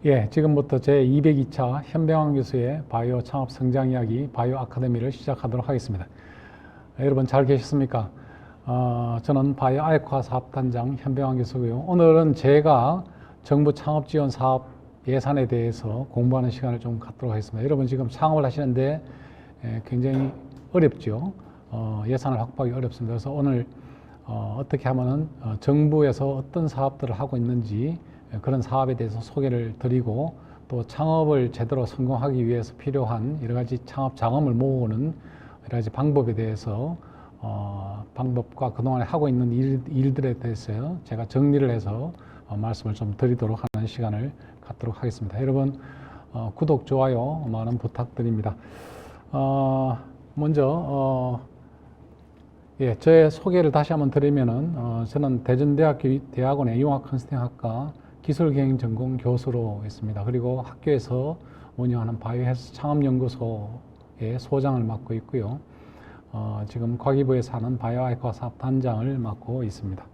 예, 지금부터 제202차 현병환 교수의 바이오 창업 성장 이야기 바이오 아카데미를 시작하도록 하겠습니다. 여러분 잘 계셨습니까? 저는 바이오 아이코아 사업단장 현병환 교수고요. 오늘은 제가 정부 창업 지원 사업 예산에 대해서 공부하는 시간을 좀 갖도록 하겠습니다. 여러분 지금 창업을 하시는데 굉장히 어렵죠. 예산을 확보하기 어렵습니다. 그래서 오늘 어떻게 하면은 정부에서 어떤 사업들을 하고 있는지 그런 사업에 대해서 소개를 드리고 또 창업을 제대로 성공하기 위해서 필요한 여러 가지 창업 자금을 모으는 여러 가지 방법에 대해서 방법과 그동안에 하고 있는 일들에 대해서 제가 정리를 해서 말씀을 좀 드리도록 하는 시간을 갖도록 하겠습니다. 여러분 구독, 좋아요 많은 부탁드립니다. 먼저 예, 저의 소개를 다시 한번 드리면은 저는 대전대학원의 융합 컨설팅학과 기술경영 전공 교수로 있습니다. 그리고 학교에서 운영하는 바이오헬스 창업연구소의 소장을 맡고 있고요. 지금 과기부에서 하는 바이오 아이코아 사업단장을 맡고 있습니다.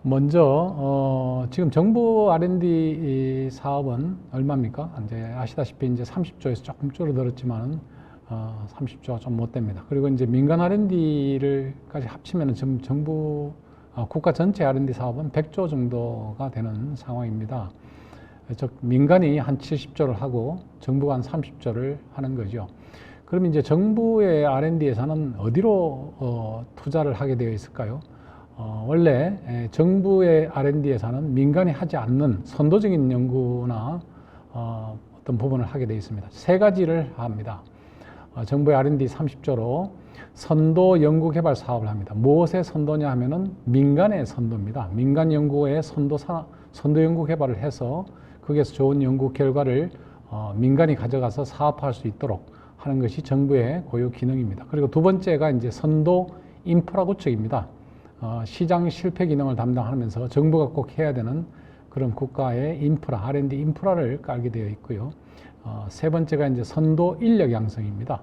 먼저 지금 정부 R&D 사업은 얼마입니까? 이제 아시다시피 이제 30조에서 조금 줄어들었지만 30조가 좀 못 됩니다. 그리고 이제 민간 R&D를까지 합치면 지금 정부 국가 전체 R&D 사업은 100조 정도가 되는 상황입니다. 즉 민간이 한 70조를 하고 정부가 한 30조를 하는 거죠. 그럼 이제 정부의 R&D 예산은 어디로 투자를 하게 되어 있을까요? 원래 정부의 R&D 예산은 민간이 하지 않는 선도적인 연구나 어떤 부분을 하게 되어 있습니다. 세 가지를 합니다. 정부의 R&D 30조로 선도 연구 개발 사업을 합니다. 무엇의 선도냐 하면은 민간의 선도입니다. 민간 연구의 선도 연구 개발을 해서 거기에서 좋은 연구 결과를 민간이 가져가서 사업할 수 있도록 하는 것이 정부의 고유 기능입니다. 그리고 두 번째가 이제 선도 인프라 구축입니다. 시장 실패 기능을 담당하면서 정부가 꼭 해야 되는 그런 국가의 인프라, R&D 인프라를 깔게 되어 있고요. 세 번째가 이제 선도 인력 양성입니다.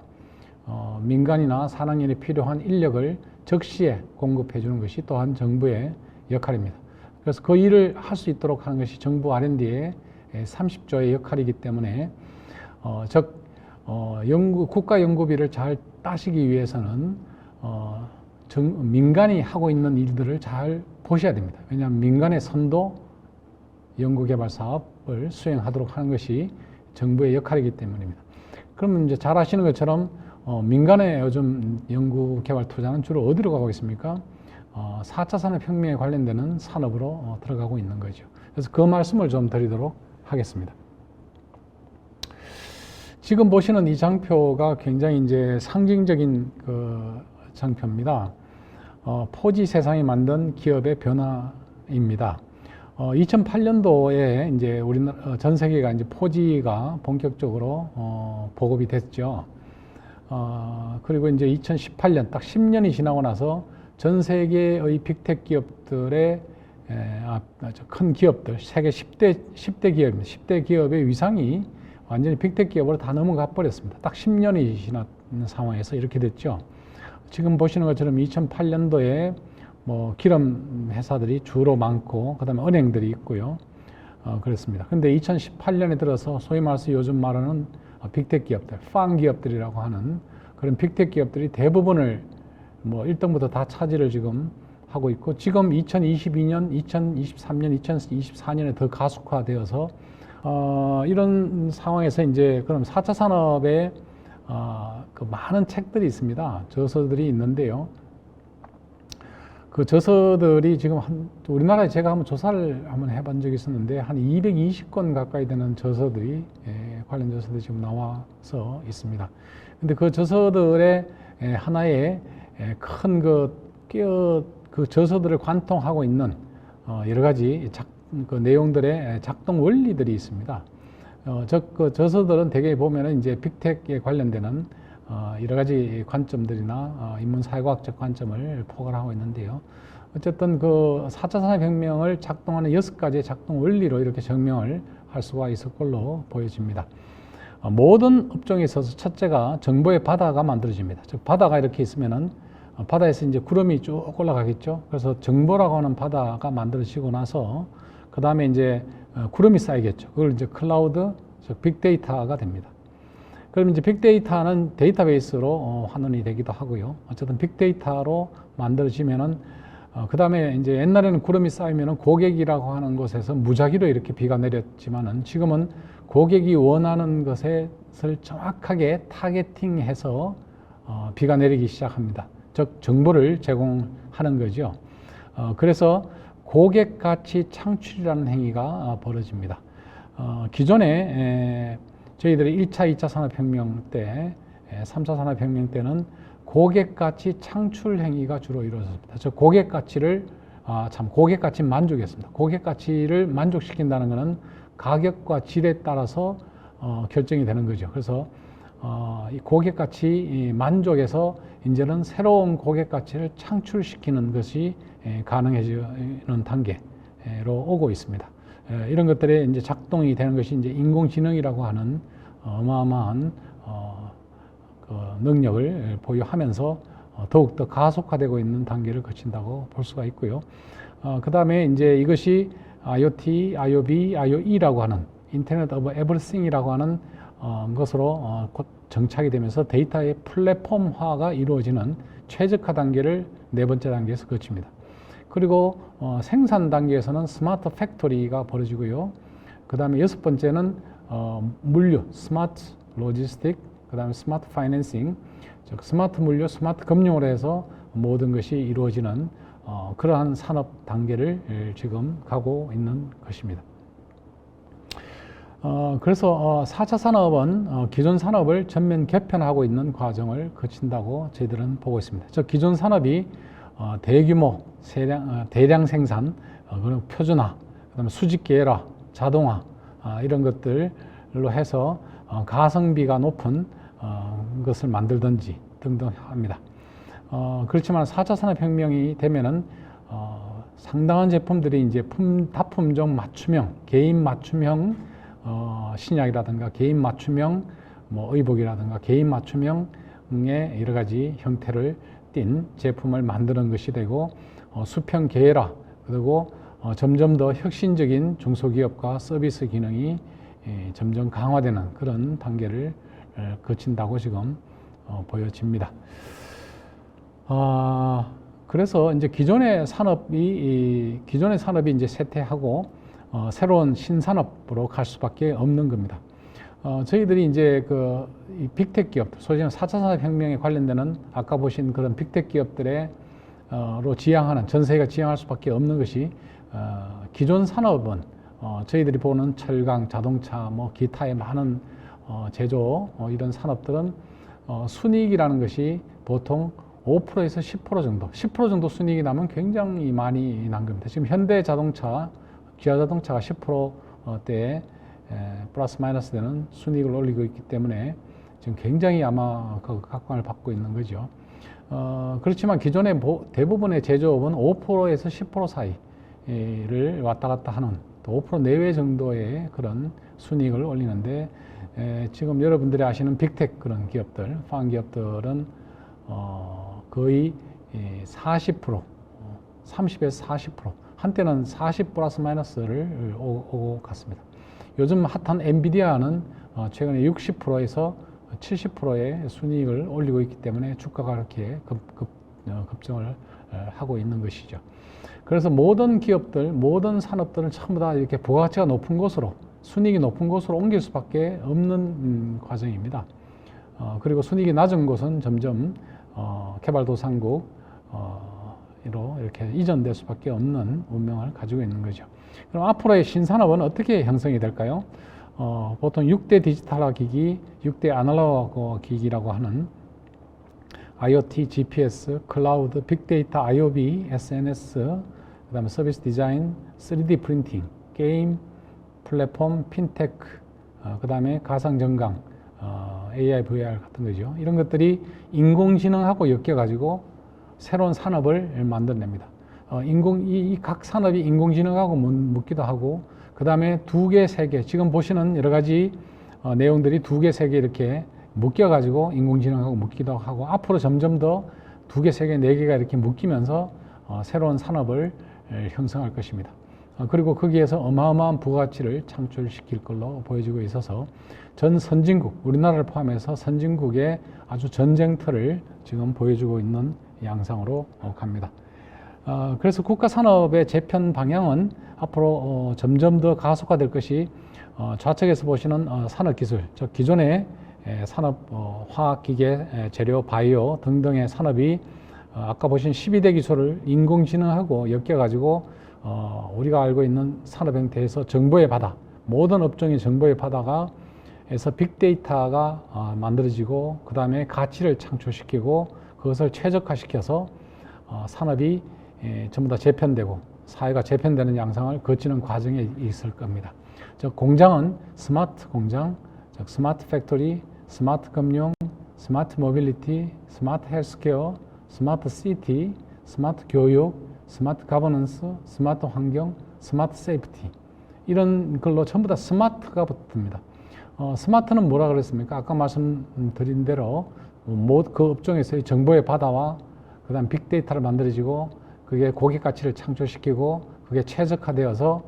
민간이나 산학연이 필요한 인력을 적시에 공급해 주는 것이 또한 정부의 역할입니다. 그래서 그 일을 할 수 있도록 하는 것이 정부 R&D의 30조의 역할이기 때문에 국가 연구비를 잘 따시기 위해서는 민간이 하고 있는 일들을 잘 보셔야 됩니다. 왜냐하면 민간의 선도 연구개발 사업을 수행하도록 하는 것이 정부의 역할이기 때문입니다. 그러면 이제 잘 아시는 것처럼 민간의 요즘 연구개발 투자는 주로 어디로 가고 있습니까? 4차 산업혁명에 관련되는 산업으로 들어가고 있는 거죠. 그래서 그 말씀을 좀 드리도록 하겠습니다. 지금 보시는 이 장표가 굉장히 이제 상징적인 그 장표입니다. 포지 세상이 만든 기업의 변화입니다. 2008년도에 이제 우리나라 전 세계가 이제 포지가 본격적으로 보급이 됐죠. 그리고 이제 2018년 딱 10년이 지나고 나서 전 세계의 빅테크 기업들의 큰 기업들, 세계 10대 기업입니다. 10대 기업의 위상이 완전히 빅테크 기업으로 다 넘어가 버렸습니다. 딱 10년이 지난 상황에서 이렇게 됐죠. 지금 보시는 것처럼 2008년도에 뭐 기름 회사들이 주로 많고 그다음에 은행들이 있고요. 그렇습니다. 근데 2018년에 들어서 소위 말해서 요즘 말하는 빅테크 기업들, 팡 기업들이라고 하는 그런 빅테크 기업들이 대부분을 뭐 1등부터 다 차지를 지금 하고 있고 지금 2022년, 2023년, 2024년에 더 가속화되어서 이런 상황에서 이제 그럼 4차 산업에 그 많은 책들이 있습니다. 저서들이 있는데요. 그 저서들이 지금 우리나라에 제가 한번 조사를 한번 해본 적이 있었는데 한 220권 가까이 되는 저서들이 관련 저서들이 지금 나와서 있습니다. 근데 그 저서들의 하나의 큰 그 저서들을 관통하고 있는 여러 가지 그 내용들의 작동 원리들이 있습니다. 그 저서들은 대개 보면은 이제 빅텍에 관련되는 여러 가지 관점들이나 인문사회과학적 관점을 포괄하고 있는데요. 어쨌든 그 4차 산업혁명을 작동하는 6가지의 작동 원리로 이렇게 증명을 할 수가 있을 걸로 보여집니다. 모든 업종에 있어서 첫째가 정보의 바다가 만들어집니다. 즉 바다가 이렇게 있으면은 바다에서 이제 구름이 쭉 올라가겠죠. 그래서 정보라고 하는 바다가 만들어지고 나서 그 다음에 이제 구름이 쌓이겠죠. 그걸 이제 클라우드, 즉 빅데이터가 됩니다. 그럼 이제 빅데이터는 데이터베이스로 환원이 되기도 하고요. 어쨌든 빅데이터로 만들어지면은 그 다음에 이제 옛날에는 구름이 쌓이면은 고객이라고 하는 곳에서 무작위로 이렇게 비가 내렸지만은 지금은 고객이 원하는 것을 정확하게 타겟팅해서 비가 내리기 시작합니다. 즉 정보를 제공하는 거죠. 그래서 고객 가치 창출이라는 행위가 벌어집니다. 기존에 저희들이 1차, 2차 산업혁명 때, 3차 산업혁명 때는 고객 가치 창출 행위가 주로 이루어졌습니다. 즉 고객 가치를 고객 가치 만족이었습니다. 고객 가치를 만족시킨다는 것은 가격과 질에 따라서 결정이 되는 거죠. 그래서 이 고객 가치 만족에서 이제는 새로운 고객 가치를 창출시키는 것이 가능해지는 단계로 오고 있습니다. 이런 것들이 이제 작동이 되는 것이 이제 인공지능이라고 하는 어마어마한 그 능력을 보유하면서 더욱더 가속화되고 있는 단계를 거친다고 볼 수가 있고요. 그 다음에 이제 이것이 IoT, IoB, IoE라고 하는 인터넷 오브 에브리띵이라고 하는 것으로 곧 정착이 되면서 데이터의 플랫폼화가 이루어지는 최적화 단계를 네 번째 단계에서 거칩니다. 그리고 생산 단계에서는 스마트 팩토리가 벌어지고요. 그 다음에 여섯 번째는 물류, 스마트 로지스틱, 그 다음에 스마트 파이낸싱, 즉 스마트 물류, 스마트 금융으로 해서 모든 것이 이루어지는 그러한 산업 단계를 지금 가고 있는 것입니다. 그래서 4차 산업은 기존 산업을 전면 개편하고 있는 과정을 거친다고 저희들은 보고 있습니다. 즉 기존 산업이 대규모 대량 생산, 그리고 표준화, 그다음에 수직 계열화, 자동화 이런 것들로 해서 가성비가 높은 것을 만들든지 등등 합니다. 그렇지만 4차 산업혁명이 되면은 상당한 제품들이 이제 다품종 맞춤형, 개인 맞춤형 신약이라든가 개인 맞춤형 의복이라든가 개인 맞춤형의 여러 가지 형태를 띤 제품을 만드는 것이 되고 수평 계열화, 그리고 점점 더 혁신적인 중소기업과 서비스 기능이 점점 강화되는 그런 단계를 거친다고 지금 보여집니다. 그래서 이제 기존의 산업이 이제 쇠퇴하고 새로운 신산업으로 갈 수밖에 없는 겁니다. 저희들이 이제 이 빅테크 기업, 소위 4차 산업혁명에 관련되는 아까 보신 그런 빅테크 기업들로 지향하는, 전 세계가 지향할 수밖에 없는 것이 기존 산업은 저희들이 보는 철강, 자동차, 기타의 많은 제조 이런 산업들은 순이익이라는 것이 보통 5%에서 10% 정도, 10% 정도 순이익이 나면 굉장히 많이 난 겁니다. 지금 현대자동차, 기아자동차가 10%대에 플러스 마이너스 되는 순이익을 올리고 있기 때문에 지금 굉장히 아마 각광을 받고 있는 거죠. 그렇지만 기존의 대부분의 제조업은 5%에서 10% 사이를 왔다 갔다 하는 또 5% 내외 정도의 그런 순이익을 올리는데 지금 여러분들이 아시는 빅테크 그런 기업들, 파운 기업들은 거의 40%, 30에서 40%, 한때는 40 플러스 마이너스를 오고 갔습니다. 요즘 핫한 엔비디아는 최근에 60%에서 70%의 순이익을 올리고 있기 때문에 주가가 그렇게 급증을 하고 있는 것이죠. 그래서 모든 기업들, 모든 산업들은 전부 다 이렇게 부가가치가 높은 곳으로, 순이익이 높은 곳으로 옮길 수밖에 없는 과정입니다. 그리고 순이익이 낮은 곳은 점점 개발도상국으로 이렇게 이전될 수밖에 없는 운명을 가지고 있는 거죠. 그럼 앞으로의 신산업은 어떻게 형성이 될까요? 보통 6대 디지털화 기기, 6대 아날로그 기기라고 하는 IoT, GPS, 클라우드, 빅데이터, IoB, SNS, 그 다음에 서비스 디자인, 3D 프린팅, 게임, 플랫폼, 핀테크, 그 다음에 가상정강, AI, VR 같은 거죠. 이런 것들이 인공지능하고 엮여가지고 새로운 산업을 만들어냅니다. 이 각 산업이 인공지능하고 묶기도 하고, 그 다음에 2개, 3개, 지금 보시는 여러 가지 내용들이 2개, 3개 이렇게 묶여가지고 인공지능하고 묶기도 하고, 앞으로 점점 더 2개, 3개, 4개가 이렇게 묶이면서 새로운 산업을 형성할 것입니다. 그리고 거기에서 어마어마한 부가가치를 창출시킬 걸로 보여지고 있어서 전 선진국, 우리나라를 포함해서 선진국의 아주 전쟁터를 지금 보여주고 있는 양상으로 갑니다. 그래서 국가산업의 재편 방향은 앞으로 점점 더 가속화될 것이 좌측에서 보시는 산업기술, 즉 기존의 산업, 화학기계, 재료, 바이오 등등의 산업이 아까 보신 12대 기술을 인공지능하고 엮여가지고 우리가 알고 있는 산업 형태에서 정보의 바다, 모든 업종의 정보의 바다가 에서 빅데이터가 만들어지고 그 다음에 가치를 창출시키고 그것을 최적화시켜서 산업이 전부 다 재편되고 사회가 재편되는 양상을 거치는 과정에 있을 겁니다. 즉 공장은 스마트 공장, 즉 스마트 팩토리, 스마트 금융, 스마트 모빌리티, 스마트 헬스케어, 스마트 시티, 스마트 교육, 스마트 가버넌스, 스마트 환경, 스마트 세이프티 이런 걸로 전부 다 스마트가 붙습니다. 스마트는 뭐라 그랬습니까? 아까 말씀드린 대로 그 업종에서의 정보의 바다와 그 다음 빅데이터를 만들어지고 그게 고객 가치를 창출시키고 그게 최적화되어서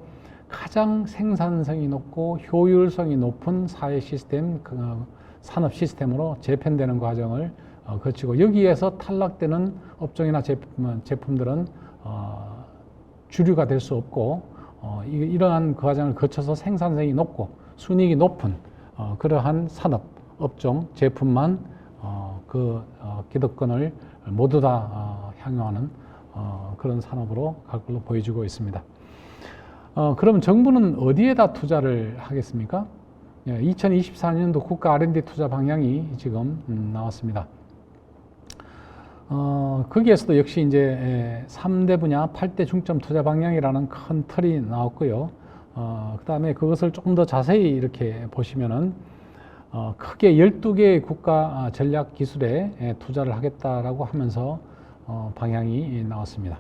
가장 생산성이 높고 효율성이 높은 사회 시스템, 산업 시스템으로 재편되는 과정을 거치고 여기에서 탈락되는 업종이나 제품들은 주류가 될 수 없고 이러한 과정을 거쳐서 생산성이 높고 순이익이 높은 그러한 산업, 업종, 제품만 기득권을 모두 다 향유하는 그런 산업으로 갈 걸로 보여지고 있습니다. 그럼 정부는 어디에다 투자를 하겠습니까? 2024년도 국가 R&D 투자 방향이 지금 나왔습니다. 거기에서도 역시 이제 3대 분야 8대 중점 투자 방향이라는 큰 틀이 나왔고요. 그 다음에 그것을 조금 더 자세히 이렇게 보시면은 크게 12개의 국가 전략 기술에 투자를 하겠다라고 하면서 방향이 나왔습니다.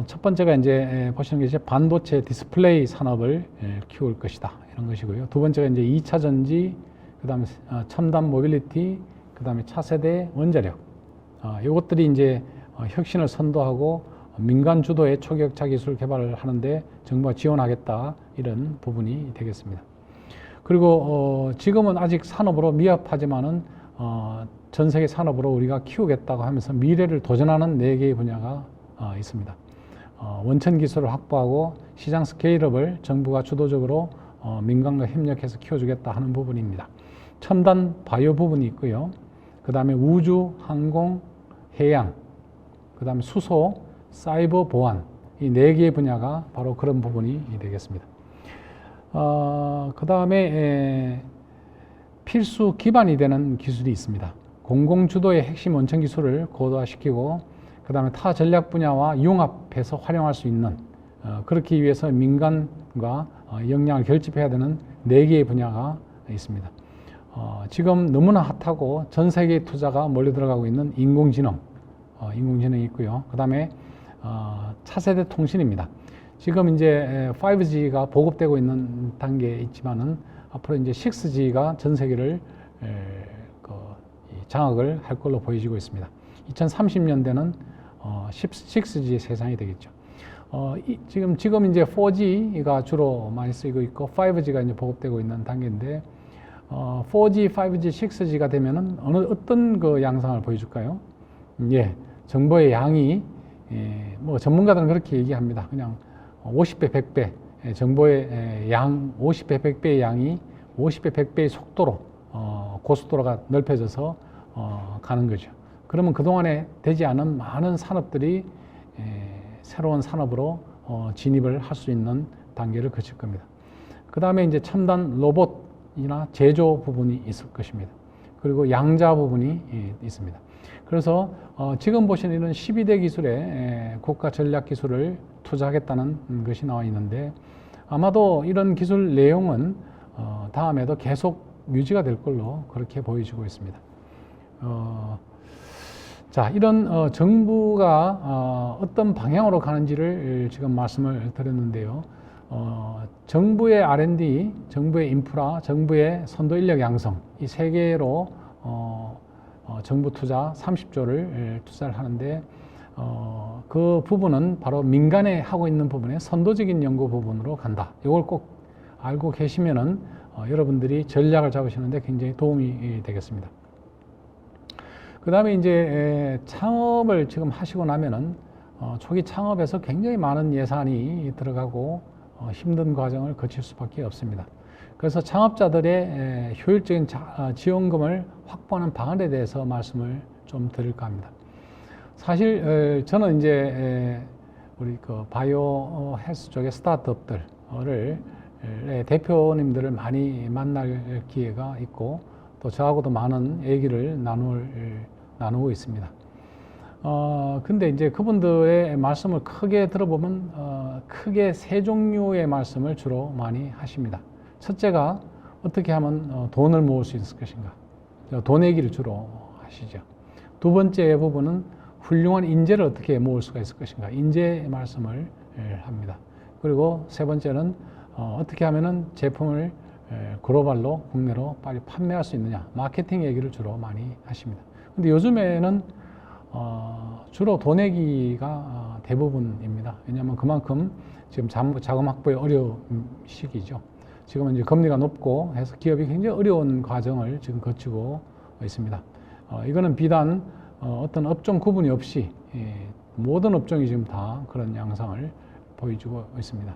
첫 번째가 이제 보시는 게 이제 반도체 디스플레이 산업을 키울 것이다. 이런 것이고요. 두 번째가 이제 2차 전지, 그 다음에 첨단 모빌리티, 그 다음에 차세대 원자력. 이것들이 이제 혁신을 선도하고 민간 주도의 초격차 기술 개발을 하는데 정부가 지원하겠다. 이런 부분이 되겠습니다. 그리고 지금은 아직 산업으로 미흡하지만은 전 세계 산업으로 우리가 키우겠다고 하면서 미래를 도전하는 4개의 분야가 있습니다. 원천 기술을 확보하고 시장 스케일업을 정부가 주도적으로 민간과 협력해서 키워주겠다 하는 부분입니다. 첨단 바이오 부분이 있고요. 그 다음에 우주, 항공, 해양, 그 다음에 수소, 사이버 보안 이 4개의 분야가 바로 그런 부분이 되겠습니다. 그 다음에 필수 기반이 되는 기술이 있습니다. 공공주도의 핵심 원천 기술을 고도화시키고 그 다음에 타 전략 분야와 융합해서 활용할 수 있는 그렇기 위해서 민간과 역량을 결집해야 되는 4개의 분야가 있습니다. 지금 너무나 핫하고 전 세계 투자가 몰려 들어가고 있는 인공지능, 인공지능이 있고요. 그 다음에 차세대 통신입니다. 지금 이제 5G가 보급되고 있는 단계에 있지만은 앞으로 이제 6G가 전 세계를 장악을 할 걸로 보여지고 있습니다. 2030년대는 6G 세상이 되겠죠. 지금 이제 4G가 주로 많이 쓰이고 있고 5G가 이제 보급되고 있는 단계인데 4G, 5G, 6G가 되면은 어떤 그 양상을 보여줄까요? 예, 정보의 양이 뭐 전문가들은 그렇게 얘기합니다. 그냥 50배, 100배 정보의 양 50배, 100배의 양이 50배, 100배의 속도로 고속도로가 넓혀져서 가는 거죠. 그러면 그동안에 되지 않은 많은 산업들이 새로운 산업으로 진입을 할 수 있는 단계를 거칠 겁니다. 그 다음에 이제 첨단 로봇이나 제조 부분이 있을 것입니다. 그리고 양자 부분이 있습니다. 그래서 지금 보시는 이런 12대 기술에 국가 전략 기술을 투자하겠다는 것이 나와 있는데 아마도 이런 기술 내용은 다음에도 계속 유지가 될 걸로 그렇게 보여지고 있습니다. 자, 이런 정부가 어떤 방향으로 가는지를 지금 말씀을 드렸는데요. 정부의 R&D, 정부의 인프라, 정부의 선도 인력 양성 이 3개로 정부 투자 30조를 투자를 하는데 그 부분은 바로 민간에 하고 있는 부분의 선도적인 연구 부분으로 간다. 이걸 꼭 알고 계시면은 여러분들이 전략을 잡으시는데 굉장히 도움이 되겠습니다. 그 다음에 이제 창업을 지금 하시고 나면은 초기 창업에서 굉장히 많은 예산이 들어가고 힘든 과정을 거칠 수밖에 없습니다. 그래서 창업자들의 효율적인 지원금을 확보하는 방안에 대해서 말씀을 좀 드릴까 합니다. 사실 저는 이제 우리 그 바이오 헬스 쪽의 스타트업들을 대표님들을 많이 만날 기회가 있고 또 저하고도 많은 얘기를 나누고 있습니다. 근데 이제 그분들의 말씀을 크게 들어보면 크게 세 종류의 말씀을 주로 많이 하십니다. 첫째가 어떻게 하면 돈을 모을 수 있을 것인가. 돈 얘기를 주로 하시죠. 두 번째 부분은 훌륭한 인재를 어떻게 모을 수가 있을 것인가. 인재 말씀을 합니다. 그리고 세 번째는 어떻게 하면은 제품을 글로벌로 국내로 빨리 판매할 수 있느냐. 마케팅 얘기를 주로 많이 하십니다. 근데 요즘에는 주로 돈 얘기가 대부분입니다. 왜냐하면 그만큼 지금 자금 확보의 어려운 시기죠. 지금은 이제 금리가 높고 해서 기업이 굉장히 어려운 과정을 지금 거치고 있습니다. 이거는 비단 어떤 업종 구분이 없이 모든 업종이 지금 다 그런 양상을 보여주고 있습니다.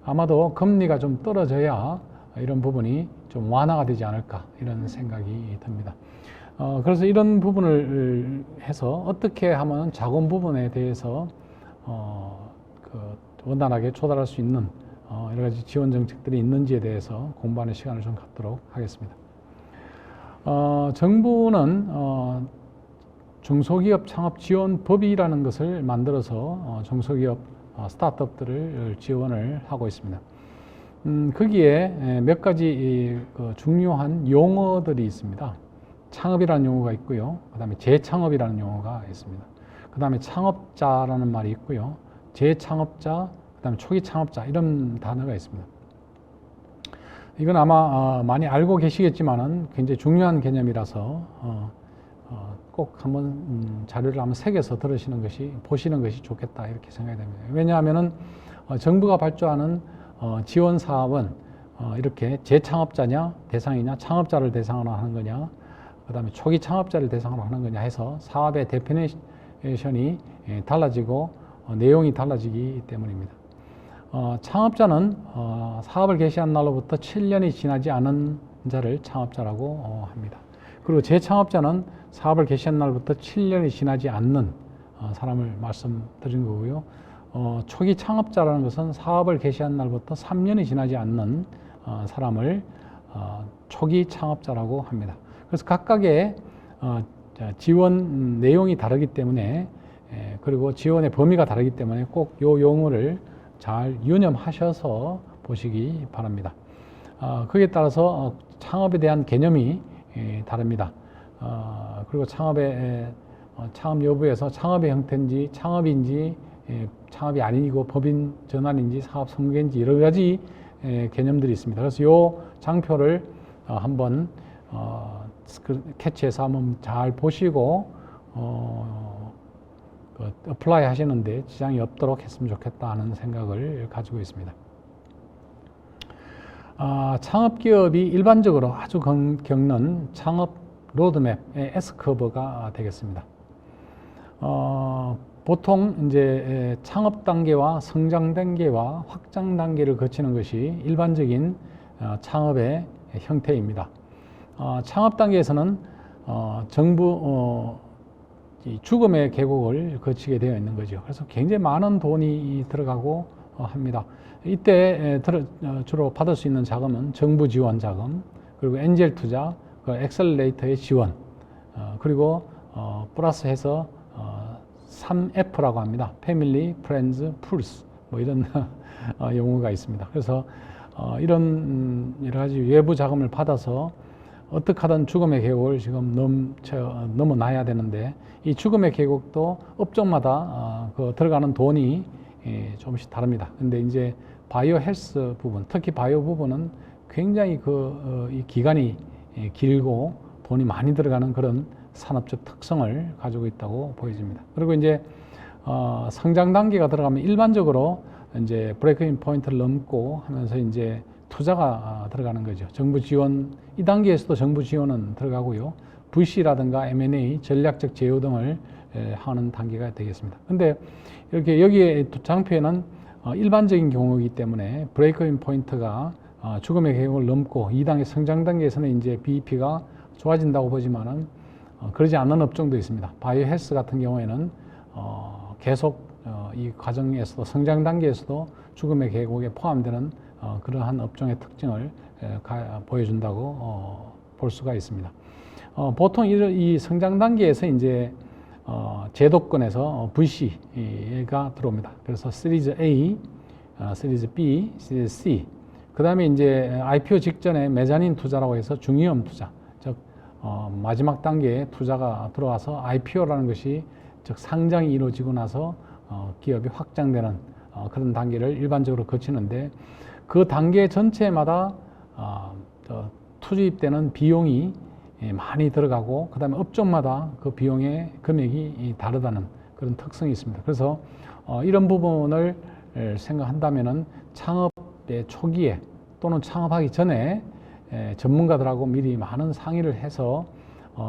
아마도 금리가 좀 떨어져야 이런 부분이 좀 완화가 되지 않을까 이런 생각이 듭니다. 그래서 이런 부분을 해서 어떻게 하면 자금 부분에 대해서 원활하게 조달할 수 있는 여러 가지 지원 정책들이 있는지에 대해서 공부하는 시간을 좀 갖도록 하겠습니다. 정부는 중소기업 창업 지원법이라는 것을 만들어서 중소기업 스타트업들을 지원을 하고 있습니다. 거기에 몇 가지 중요한 용어들이 있습니다. 창업이라는 용어가 있고요. 그 다음에 재창업이라는 용어가 있습니다. 그 다음에 창업자라는 말이 있고요. 재창업자, 그 다음에 초기 창업자 이런 단어가 있습니다. 이건 아마 많이 알고 계시겠지만은 굉장히 중요한 개념이라서 꼭 한번 자료를 한번 새겨서 보시는 것이 좋겠다 이렇게 생각이 됩니다. 왜냐하면은 정부가 발주하는 지원 사업은 이렇게 재창업자냐 대상이냐 창업자를 대상으로 하는 거냐 그 다음에 초기 창업자를 대상으로 하는 거냐 해서 사업의 데피니션이 달라지고 내용이 달라지기 때문입니다. 창업자는 사업을 개시한 날로부터 7년이 지나지 않은 자를 창업자라고 합니다. 그리고 재창업자는 사업을 개시한 날부터 7년이 지나지 않는 사람을 말씀드린 거고요. 초기 창업자라는 것은 사업을 개시한 날부터 3년이 지나지 않는 사람을 초기 창업자라고 합니다. 그래서 각각의 지원 내용이 다르기 때문에 그리고 지원의 범위가 다르기 때문에 꼭 이 용어를 잘 유념하셔서 보시기 바랍니다. 거기에 따라서 창업에 대한 개념이 다릅니다. 그리고 창업 여부에서 창업의 형태인지 창업인지 창업이 아니고 법인 전환인지 사업 성공인지 여러 가지 개념들이 있습니다. 그래서 이 장표를 한번 캐치해서 한번 잘 보시고 어플라이 하시는데 지장이 없도록 했으면 좋겠다 하는 생각을 가지고 있습니다. 창업기업이 일반적으로 아주 겪는 창업 로드맵의 S커브가 되겠습니다. 보통 이제 창업 단계와 성장 단계와 확장 단계를 거치는 것이 일반적인 창업의 형태입니다. 창업 단계에서는 정부 죽음의 계곡을 거치게 되어 있는 거죠. 그래서 굉장히 많은 돈이 들어가고 합니다. 이때 주로 받을 수 있는 자금은 정부 지원 자금, 그리고 엔젤 투자, 엑셀레이터의 지원, 그리고 플러스해서 3F라고 합니다. 패밀리, 프렌즈, 풀스 뭐 이런 용어가 있습니다. 그래서 이런 여러 가지 외부 자금을 받아서 어떻게 하든 죽음의 계곡을 지금 넘어놔야 되는데 이 죽음의 계곡도 업종마다 들어가는 돈이 조금씩 다릅니다. 근데 이제 바이오 헬스 부분, 특히 바이오 부분은 굉장히 이 기간이 길고 돈이 많이 들어가는 그런 산업적 특성을 가지고 있다고 보여집니다. 그리고 이제 성장 단계가 들어가면 일반적으로 이제 브레이크인 포인트를 넘고 하면서 이제 투자가 들어가는 거죠. 정부 지원, 이 단계에서도 정부 지원은 들어가고요. VC라든가 M&A, 전략적 제휴 등을 하는 단계가 되겠습니다. 근데 이렇게 여기에 장표에는 일반적인 경우이기 때문에 브레이크인 포인트가 죽음의 계곡을 넘고 2단계 성장 단계에서는 이제 BEP가 좋아진다고 보지만은 그러지 않는 업종도 있습니다. 바이오 헬스 같은 경우에는 계속 이 과정에서도 성장 단계에서도 죽음의 계곡에 포함되는 그러한 업종의 특징을 보여준다고 볼 수가 있습니다. 보통 이 성장 단계에서 이제 제도권에서 VC가 들어옵니다. 그래서 시리즈 A, 시리즈 B, 시리즈 C. 그 다음에 이제 IPO 직전에 메자닌 투자라고 해서 중위험 투자, 즉 마지막 단계에 투자가 들어와서 IPO라는 것이 즉 상장이 이루어지고 나서 기업이 확장되는 그런 단계를 일반적으로 거치는데 그 단계 전체마다 투입되는 비용이 많이 들어가고 그 다음에 업종마다 그 비용의 금액이 다르다는 그런 특성이 있습니다. 그래서 이런 부분을 생각한다면은 창업의 초기에 또는 창업하기 전에 전문가들하고 미리 많은 상의를 해서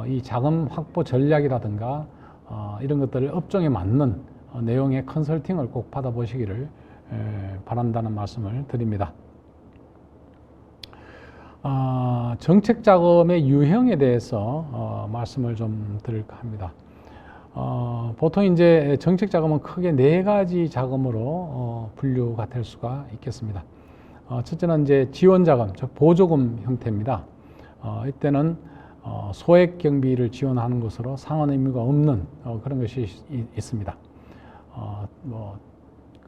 이 자금 확보 전략이라든가 이런 것들을 업종에 맞는 내용의 컨설팅을 꼭 받아보시기를 바란다는 말씀을 드립니다. 정책 자금의 유형에 대해서 말씀을 좀 드릴까 합니다. 보통 이제 정책 자금은 크게 4가지 자금으로 분류가 될 수가 있겠습니다. 첫째는 이제 지원 자금, 즉 보조금 형태입니다. 이때는 소액 경비를 지원하는 것으로 상환 의무가 없는 그런 것이 있습니다.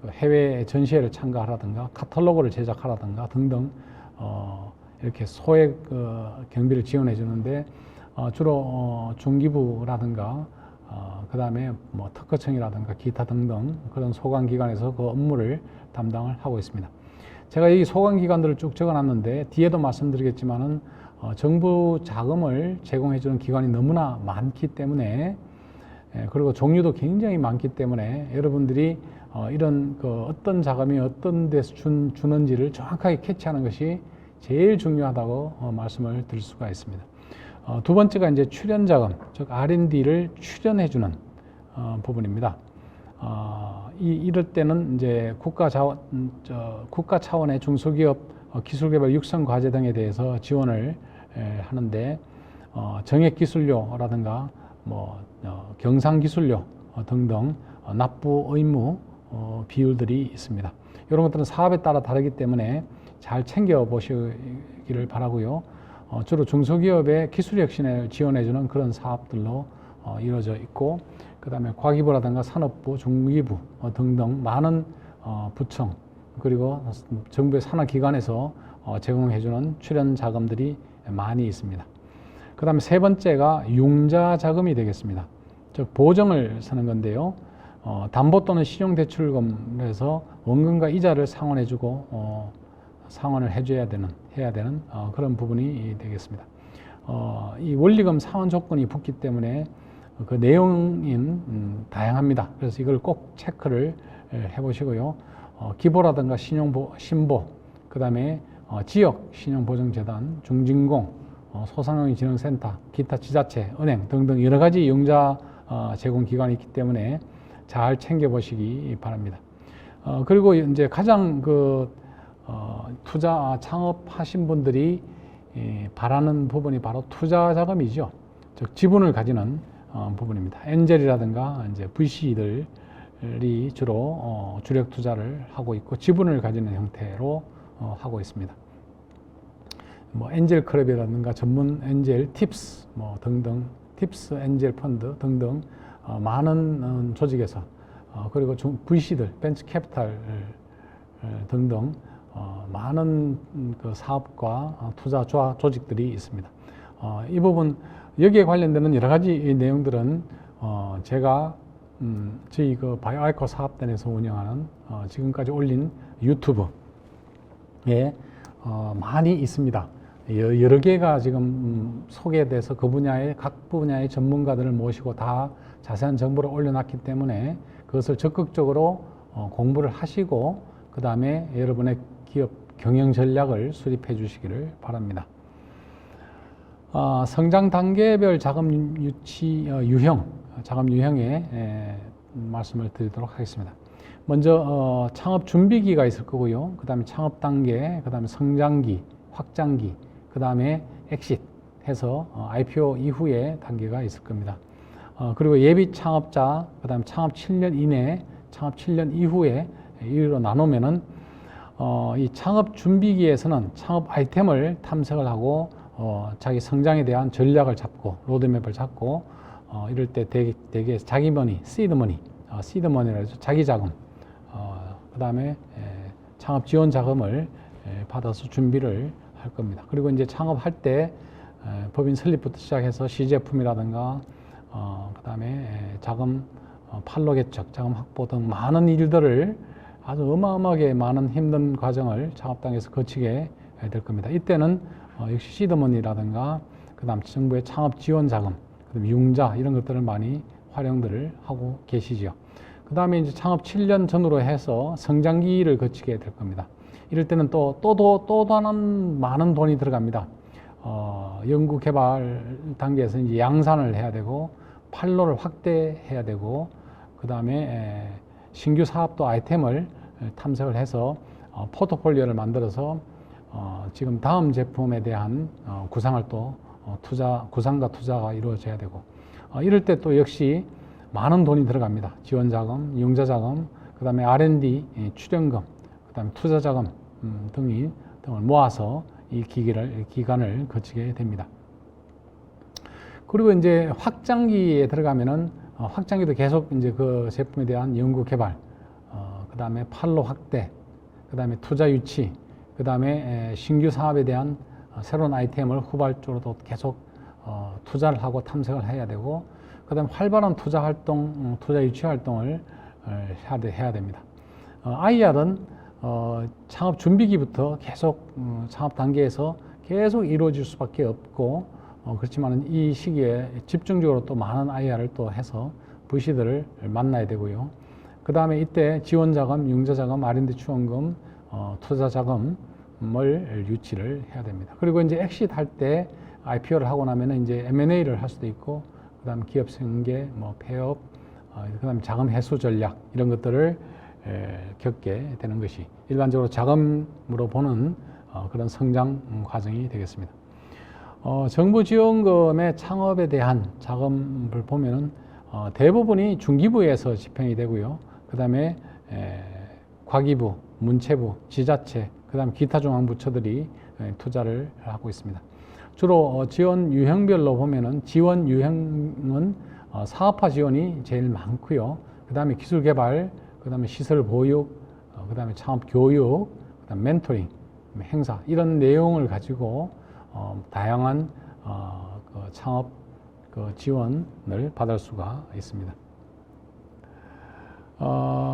그 해외 전시회를 참가하라든가 카탈로그를 제작하라든가 등등 이렇게 소액 경비를 지원해 주는데 주로 중기부라든가 그 다음에 뭐 특허청이라든가 기타 등등 그런 소관기관에서 그 업무를 담당을 하고 있습니다. 제가 이 소관기관들을 쭉 적어놨는데 뒤에도 말씀드리겠지만은 정부 자금을 제공해 주는 기관이 너무나 많기 때문에 그리고 종류도 굉장히 많기 때문에 여러분들이 이런 그 어떤 자금이 어떤 데서 주는지를 정확하게 캐치하는 것이 제일 중요하다고 말씀을 드릴 수가 있습니다. 두 번째가 이제 출연 자금, 즉 R&D를 출연해 주는 부분입니다. 이럴 때는 이제 국가 차원의 중소기업 기술개발 육성 과제 등에 대해서 지원을 하는데 정액 기술료라든가 뭐 경상기술료 등등 납부 의무 비율들이 있습니다. 이런 것들은 사업에 따라 다르기 때문에 잘 챙겨 보시기를 바라고요. 주로 중소기업의 기술혁신을 지원해주는 그런 사업들로 이루어져 있고, 그 다음에 과기부라든가 산업부, 중기부 등등 많은 부청 그리고 정부의 산하기관에서 제공해주는 출연 자금들이 많이 있습니다. 그 다음에 세 번째가 융자 자금이 되겠습니다. 즉 보증을 서는 건데요. 담보 또는 신용대출금에서 원금과 이자를 상환해주고 상환을 해야 되는 그런 부분이 되겠습니다. 이 원리금 상환 조건이 붙기 때문에 그 내용인 다양합니다. 그래서 이걸 꼭 체크를 해보시고요. 기보라든가 신보, 그 다음에 지역 신용보증재단, 중진공, 소상공인진흥센터, 기타 지자체, 은행 등등 여러 가지 융자 제공 기관이 있기 때문에 잘 챙겨보시기 바랍니다. 그리고 이제 가장 투자 창업하신 분들이 바라는 부분이 바로 투자 자금이죠. 즉 지분을 가지는 부분입니다. 엔젤이라든가 이제 VC들이 주로 주력 투자를 하고 있고 지분을 가지는 형태로 하고 있습니다. 뭐 엔젤 클럽이라든가 전문 엔젤 팁스 뭐 등등 팁스 엔젤 펀드 등등 많은 조직에서 그리고 VC들 벤처 캐피탈 등등 많은 그 사업과 투자 조직들이 있습니다. 이 부분 여기에 관련되는 여러 가지 내용들은 제가 저희 그 바이오아이코 사업단에서 운영하는 지금까지 올린 유튜브에 많이 있습니다. 여러 개가 지금 소개돼서 그 분야의 각 분야의 전문가들을 모시고 다 자세한 정보를 올려놨기 때문에 그것을 적극적으로 공부를 하시고 그 다음에 여러분의 기업 경영 전략을 수립해 주시기를 바랍니다. 성장 단계별 자금 유치 유형, 자금 유형에 말씀을 드리도록 하겠습니다. 먼저 창업 준비기가 있을 거고요. 그 다음에 창업 단계, 그 다음에 성장기, 확장기, 그 다음에 엑싯 해서 IPO 이후의 단계가 있을 겁니다. 그리고 예비 창업자, 그 다음에 창업 7년 이내, 창업 7년 이후에 이로 나누면은 이 창업 준비기에서는 창업 아이템을 탐색을 하고 자기 성장에 대한 전략을 잡고 로드맵을 잡고 이럴 때 되게 자기 머니, 시드머니라 해서 자기 자금, 그 다음에 창업 지원 자금을 받아서 준비를 할 겁니다. 그리고 이제 창업할 때 법인 설립부터 시작해서 시제품이라든가 그 다음에 자금 판로 개척, 자금 확보 등 많은 일들을 아주 어마어마하게 많은 힘든 과정을 창업당에서 거치게 될 겁니다. 이때는 역시 시드머니라든가 그 다음 정부의 창업 지원 자금, 그 다음에 융자 이런 것들을 많이 활용들을 하고 계시죠. 그 다음에 이제 창업 7년 전으로 해서 성장기를 거치게 될 겁니다. 이럴 때는 또 다른 많은 돈이 들어갑니다. 연구 개발 단계에서 이제 양산을 해야 되고 판로를 확대해야 되고 그 다음에 신규 사업도 아이템을 탐색을 해서 포트폴리오를 만들어서 지금 다음 제품에 대한 구상을 또 구상과 투자가 이루어져야 되고 이럴 때 또 역시 많은 돈이 들어갑니다. 지원자금, 융자자금, 그 다음에 R&D 출연금, 그 다음에 투자자금 등을 모아서 이 기간을 거치게 됩니다. 그리고 이제 확장기에 들어가면은 확장기도 계속 이제 그 제품에 대한 연구 개발, 그 다음에 판로 확대, 그 다음에 투자 유치, 그 다음에 신규 사업에 대한 새로운 아이템을 후발적으로도 계속 투자를 하고 탐색을 해야 되고, 그 다음에 활발한 투자 활동, 투자 유치 활동을 해야 됩니다. IR은 창업 준비기부터 계속 창업 단계에서 계속 이루어질 수밖에 없고, 그렇지만 이 시기에 집중적으로 또 많은 IR을 또 해서 VC들을 만나야 되고요. 그 다음에 이때 지원자금, 융자자금, R&D 지원금, 투자자금을 유치를 해야 됩니다. 그리고 이제 엑시트 할 때 IPO를 하고 나면 이제 M&A를 할 수도 있고, 그 다음 기업 생계, 폐업, 그 다음에 자금 회수 전략 이런 것들을 겪게 되는 것이 일반적으로 자금으로 보는 그런 성장 과정이 되겠습니다. 정부 지원금의 창업에 대한 자금을 보면은 대부분이 중기부에서 집행이 되고요. 그 다음에 과기부, 문체부, 지자체, 그 다음에 기타 중앙부처들이 투자를 하고 있습니다. 주로 지원 유형별로 보면은 지원 유형은 사업화 지원이 제일 많고요. 그 다음에 기술 개발, 그 다음에 시설 보육, 그 다음에 창업 교육, 그 다음에 멘토링, 행사 이런 내용을 가지고 다양한 창업 지원을 받을 수가 있습니다.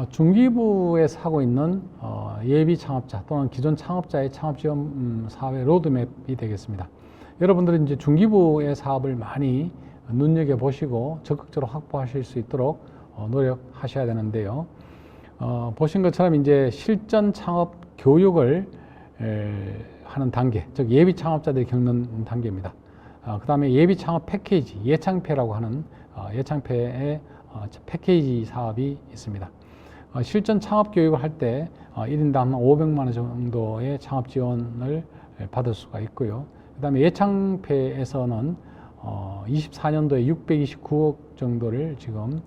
중기부에서 하고 있는 예비 창업자 또는 기존 창업자의 창업 지원 사업의 로드맵이 되겠습니다. 여러분들은 이제 중기부의 사업을 많이 눈여겨보시고 적극적으로 확보하실 수 있도록 노력하셔야 되는데요. 보신 것처럼 이제 실전 창업 교육을 하는 단계, 즉 예비 창업자들이 겪는 단계입니다. 그 다음에 예비 창업 패키지, 예창패라고 하는 예창패의 패키지 사업이 있습니다. 실전 창업 교육을 할 때 1인당 500만 원 정도의 창업 지원을 받을 수가 있고요. 그 다음에 예창패에서는 24년도에 629억 정도를 지금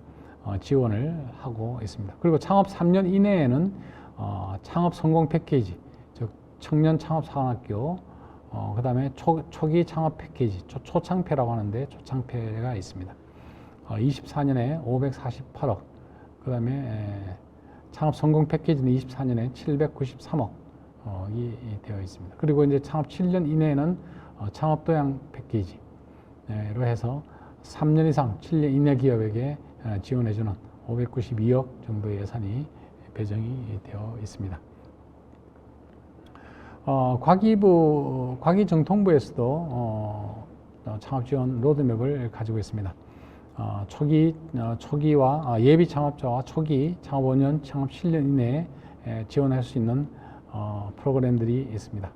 지원을 하고 있습니다. 그리고 창업 3년 이내에는 창업 성공 패키지, 즉 청년 창업 사관학교, 그 다음에 초기 창업 패키지, 초창패라고 하는데 초창패가 있습니다. 24년에 548억, 그 다음에 창업 성공 패키지는 24년에 793억이 되어 있습니다. 그리고 이제 창업 7년 이내에는 창업 도양 패키지로 해서 3년 이상 7년 이내 기업에게 지원해주는 592억 정도의 예산이 배정이 되어 있습니다. 과기정통부에서도 창업지원 로드맵을 가지고 있습니다. 초기와 예비 창업자와 초기 창업 5년, 창업 7년 이내에 지원할 수 있는 프로그램들이 있습니다.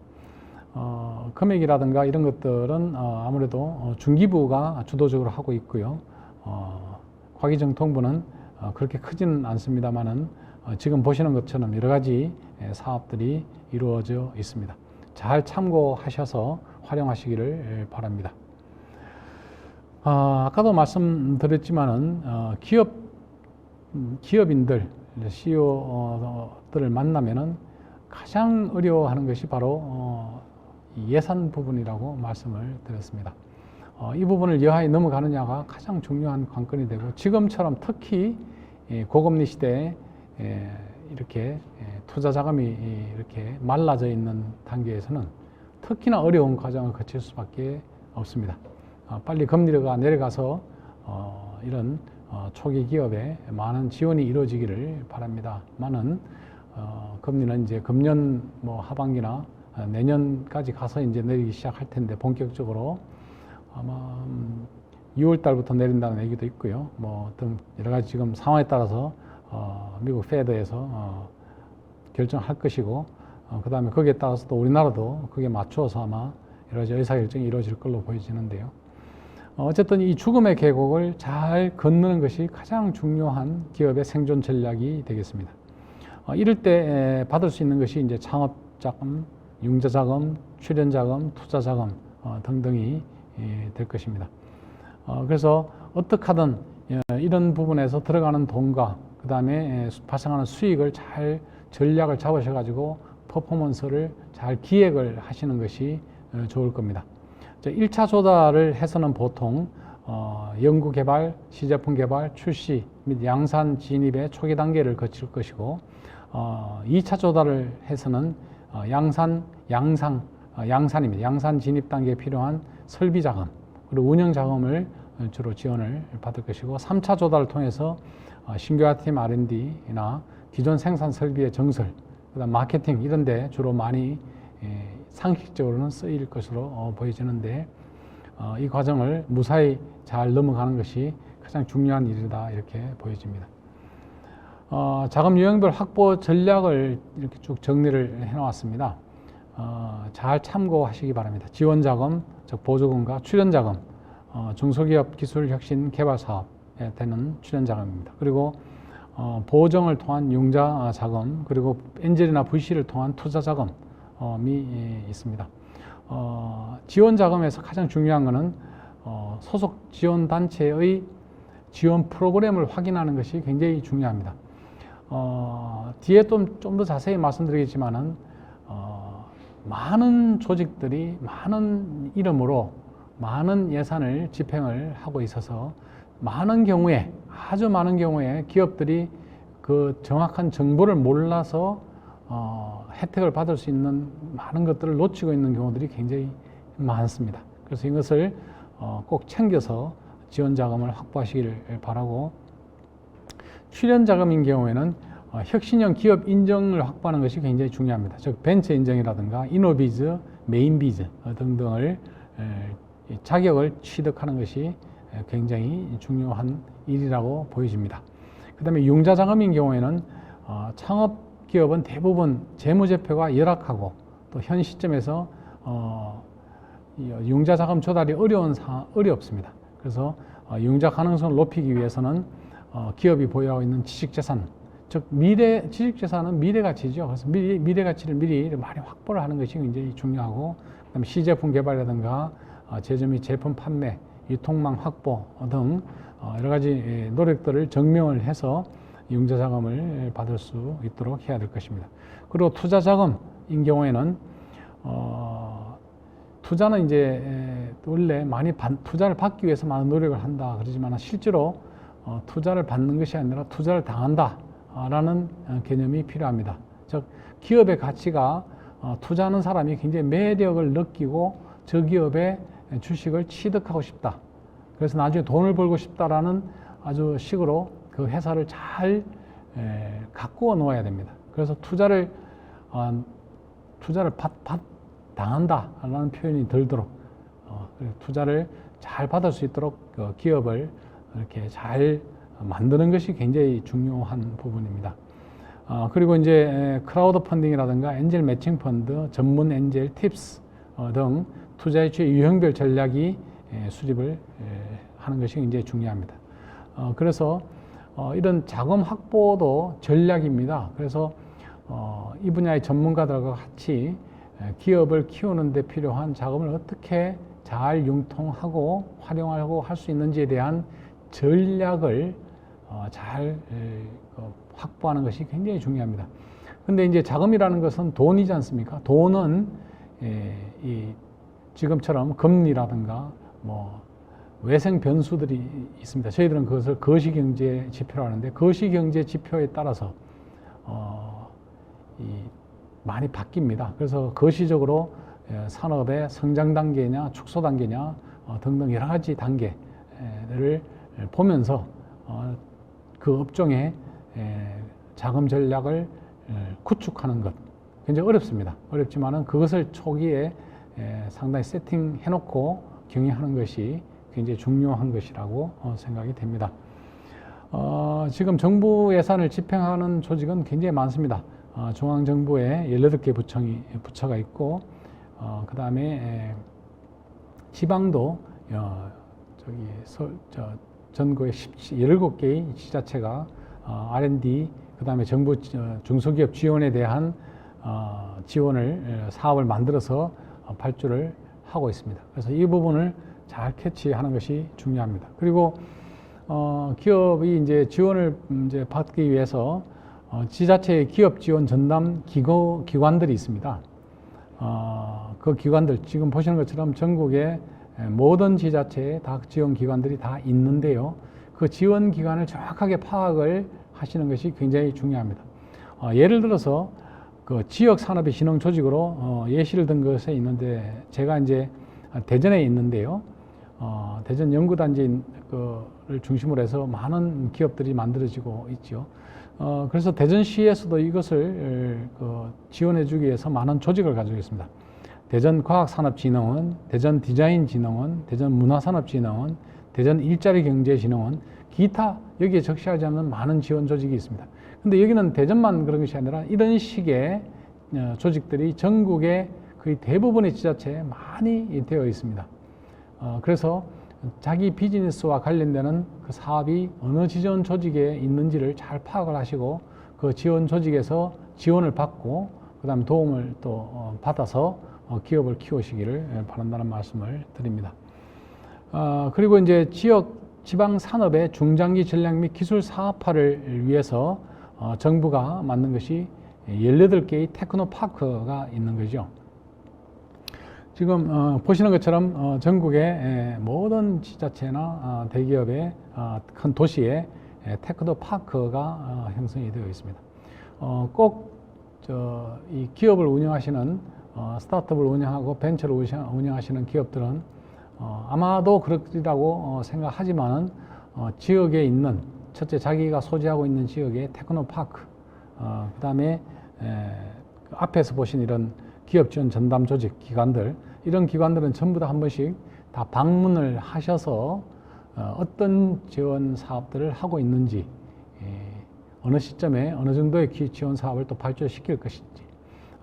금액이라든가 이런 것들은 아무래도 중기부가 주도적으로 하고 있고요. 과기정통부는 그렇게 크지는 않습니다만은 지금 보시는 것처럼 여러 가지 사업들이 이루어져 있습니다. 잘 참고하셔서 활용하시기를 바랍니다. 아까도 말씀드렸지만은 기업인들, CEO들을 만나면은 가장 어려워하는 것이 바로 예산 부분이라고 말씀을 드렸습니다. 이 부분을 여하에 넘어가느냐가 가장 중요한 관건이 되고, 지금처럼 특히 고금리 시대에 이렇게 투자 자금이 이렇게 말라져 있는 단계에서는 특히나 어려운 과정을 거칠 수밖에 없습니다. 빨리 금리가 내려가서 이런 초기 기업에 많은 지원이 이루어지기를 바랍니다. 금리는 이제 금년 하반기나 내년까지 가서 이제 내리기 시작할 텐데, 본격적으로 아마 6월 달부터 내린다는 얘기도 있고요. 등 여러 가지 지금 상황에 따라서 미국 페드에서 결정할 것이고, 그 다음에 거기에 따라서 또 우리나라도 그게 맞추어서 아마 여러 가지 의사결정이 이루어질 걸로 보여지는데요. 어쨌든 이 죽음의 계곡을 잘 건너는 것이 가장 중요한 기업의 생존 전략이 되겠습니다. 이럴 때 받을 수 있는 것이 이제 창업자금, 융자자금, 출연자금, 투자자금 등등이 될 것입니다. 그래서 어떻게 하든 이런 부분에서 들어가는 돈과 그 다음에 발생하는 수익을 잘 전략을 잡으셔가지고 퍼포먼스를 잘 기획을 하시는 것이 좋을 겁니다. 1차 조달을 해서는 보통 연구개발, 시제품 개발, 출시 및 양산 진입의 초기 단계를 거칠 것이고, 2차 조달을 해서는 양산입니다. 양산 진입 단계에 필요한 설비 자금, 그리고 운영 자금을 주로 지원을 받을 것이고, 3차 조달을 통해서 신규화팀 R&D나 기존 생산 설비의 정설, 그다음 마케팅 이런 데 주로 많이 상식적으로는 쓰일 것으로 보여지는데, 이 과정을 무사히 잘 넘어가는 것이 가장 중요한 일이다, 이렇게 보여집니다. 자금 유형별 확보 전략을 이렇게 쭉 정리를 해 놓았습니다. 잘 참고하시기 바랍니다. 지원 자금, 즉 보조금과 출연 자금, 중소기업 기술 혁신 개발 사업에 되는 출연 자금입니다. 그리고 보정을 통한 융자 자금, 그리고 엔젤이나 VC를 통한 투자 자금이 있습니다. 지원 자금에서 가장 중요한 것은 소속 지원 단체의 지원 프로그램을 확인하는 것이 굉장히 중요합니다. 뒤에 좀 더 자세히 말씀드리겠지만은 많은 조직들이 많은 이름으로 많은 예산을 집행을 하고 있어서 아주 많은 경우에 기업들이 그 정확한 정보를 몰라서 혜택을 받을 수 있는 많은 것들을 놓치고 있는 경우들이 굉장히 많습니다. 그래서 이것을 꼭 챙겨서 지원 자금을 확보하시기를 바라고, 출연 자금인 경우에는 혁신형 기업 인정을 확보하는 것이 굉장히 중요합니다. 즉 벤처 인정이라든가 이노비즈, 메인비즈 등등을 자격을 취득하는 것이 굉장히 중요한 일이라고 보여집니다. 그 다음에 융자 자금인 경우에는 창업 기업은 대부분 재무제표가 열악하고, 또 현 시점에서 융자 자금 조달이 어렵습니다. 그래서 융자 가능성을 높이기 위해서는 기업이 보유하고 있는 지식재산, 즉 지식재산은 미래가치죠. 그래서 미래가치를 미리 많이 확보를 하는 것이 굉장히 중요하고, 그다음에 시제품 개발이라든가 제조 및 제품 판매, 유통망 확보 등 여러 가지 노력들을 증명을 해서 융자 자금을 받을 수 있도록 해야 될 것입니다. 그리고 투자 자금인 경우에는 투자는 이제 원래 투자를 받기 위해서 많은 노력을 한다 그러지만, 실제로 투자를 받는 것이 아니라 투자를 당한다라는 개념이 필요합니다. 즉 기업의 가치가 투자하는 사람이 굉장히 매력을 느끼고 저 기업의 주식을 취득하고 싶다, 그래서 나중에 돈을 벌고 싶다라는 아주 식으로 그 회사를 잘 가꾸어 놓아야 됩니다. 그래서 투자를 당한다라는 표현이 들도록 투자를 잘 받을 수 있도록 기업을 이렇게 잘 만드는 것이 굉장히 중요한 부분입니다. 그리고 이제 크라우드 펀딩이라든가 엔젤 매칭 펀드, 전문 엔젤 팁스 등 투자 유치 유형별 전략이 수립을 하는 것이 굉장히 중요합니다. 그래서 이런 자금 확보도 전략입니다. 그래서 이 분야의 전문가들과 같이 기업을 키우는 데 필요한 자금을 어떻게 잘 융통하고 활용하고 할 수 있는지에 대한 전략을 잘 확보하는 것이 굉장히 중요합니다. 근데 이제 자금이라는 것은 돈이지 않습니까? 돈은 지금처럼 금리라든가 뭐 외생 변수들이 있습니다. 저희들은 그것을 거시경제 지표라고 하는데 거시경제 지표에 따라서 많이 바뀝니다. 그래서 거시적으로 산업의 성장 단계냐 축소 단계냐 등등 여러 가지 단계를 보면서 그 업종의 자금 전략을 구축하는 것 굉장히 어렵습니다. 어렵지만은 그것을 초기에 상당히 세팅해 놓고 경영하는 것이 굉장히 중요한 것이라고 생각이 됩니다. 지금 정부 예산을 집행하는 조직은 굉장히 많습니다. 중앙정부에 18개 부처가 있고 그 다음에 지방도 전국에 17개의 지자체가 R&D 그 다음에 정부 중소기업 지원에 대한 지원을 사업을 만들어서 발주를 하고 있습니다. 그래서 이 부분을 잘 캐치하는 것이 중요합니다. 그리고 기업이 이제 지원을 이제 받기 위해서 지자체의 기업 지원 전담 기관들이 있습니다. 그 기관들 지금 보시는 것처럼 전국의 모든 지자체에 다 지원 기관들이 다 있는데요. 그 지원 기관을 정확하게 파악을 하시는 것이 굉장히 중요합니다. 예를 들어서 그 지역 산업의 신흥 조직으로 예시를 든 것에 있는데 제가 이제 대전에 있는데요. 대전 연구단지를 중심으로 해서 많은 기업들이 만들어지고 있죠. 그래서 대전시에서도 이것을 지원해주기 위해서 많은 조직을 가지고 있습니다. 대전과학산업진흥원, 대전디자인진흥원, 대전문화산업진흥원, 대전일자리경제진흥원, 기타 여기에 적시하지 않는 많은 지원 조직이 있습니다. 근데 여기는 대전만 그런 것이 아니라 이런 식의 조직들이 전국의 거의 대부분의 지자체에 많이 되어 있습니다. 그래서 자기 비즈니스와 관련되는 그 사업이 어느 지원 조직에 있는지를 잘 파악을 하시고 그 지원 조직에서 지원을 받고 그 다음에 도움을 또 받아서 기업을 키우시기를 바란다는 말씀을 드립니다. 그리고 이제 지방 산업의 중장기 전략 및 기술 사업화를 위해서 정부가 만든 것이 18개의 테크노파크가 있는 거죠. 지금 보시는 것처럼 전국의 모든 지자체나 대기업의 큰 도시에 테크노파크가 형성이 되어 있습니다. 꼭 이 기업을 운영하시는 스타트업을 운영하고 벤처를 운영하시는 기업들은 아마도 그렇리라고 생각하지만은 지역에 있는 첫째 자기가 소지하고 있는 지역의 테크노파크 그 다음에 앞에서 보신 이런 기업 지원 전담 조직 기관들 이런 기관들은 전부 다 한 번씩 다 방문을 하셔서 어떤 지원 사업들을 하고 있는지 어느 시점에 어느 정도의 지원 사업을 또 발주시킬 것인지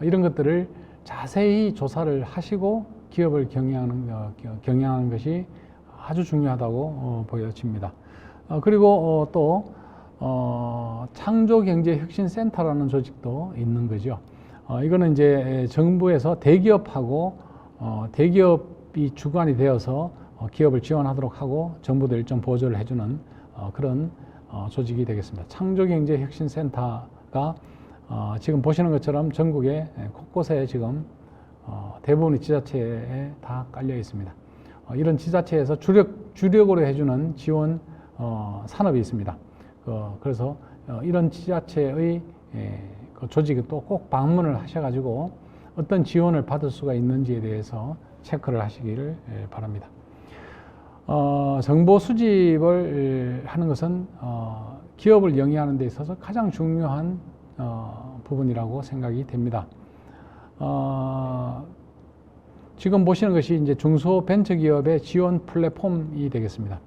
이런 것들을 자세히 조사를 하시고 기업을 경영하는 것이 아주 중요하다고 보여집니다. 그리고 또 창조경제혁신센터라는 조직도 있는 거죠. 이거는 이제 정부에서 대기업하고 대기업이 주관이 되어서 기업을 지원하도록 하고 정부도 일정 보조를 해주는 그런 조직이 되겠습니다. 창조경제혁신센터가 지금 보시는 것처럼 전국에 곳곳에 지금 대부분의 지자체에 다 깔려 있습니다. 이런 지자체에서 주력으로 해주는 지원 산업이 있습니다. 그래서 이런 지자체의 그 조직이 또 꼭 방문을 하셔가지고 어떤 지원을 받을 수가 있는지에 대해서 체크를 하시기를 바랍니다. 정보 수집을 하는 것은 기업을 영위하는 데 있어서 가장 중요한 부분이라고 생각이 됩니다. 지금 보시는 것이 이제 중소벤처기업의 지원 플랫폼이 되겠습니다.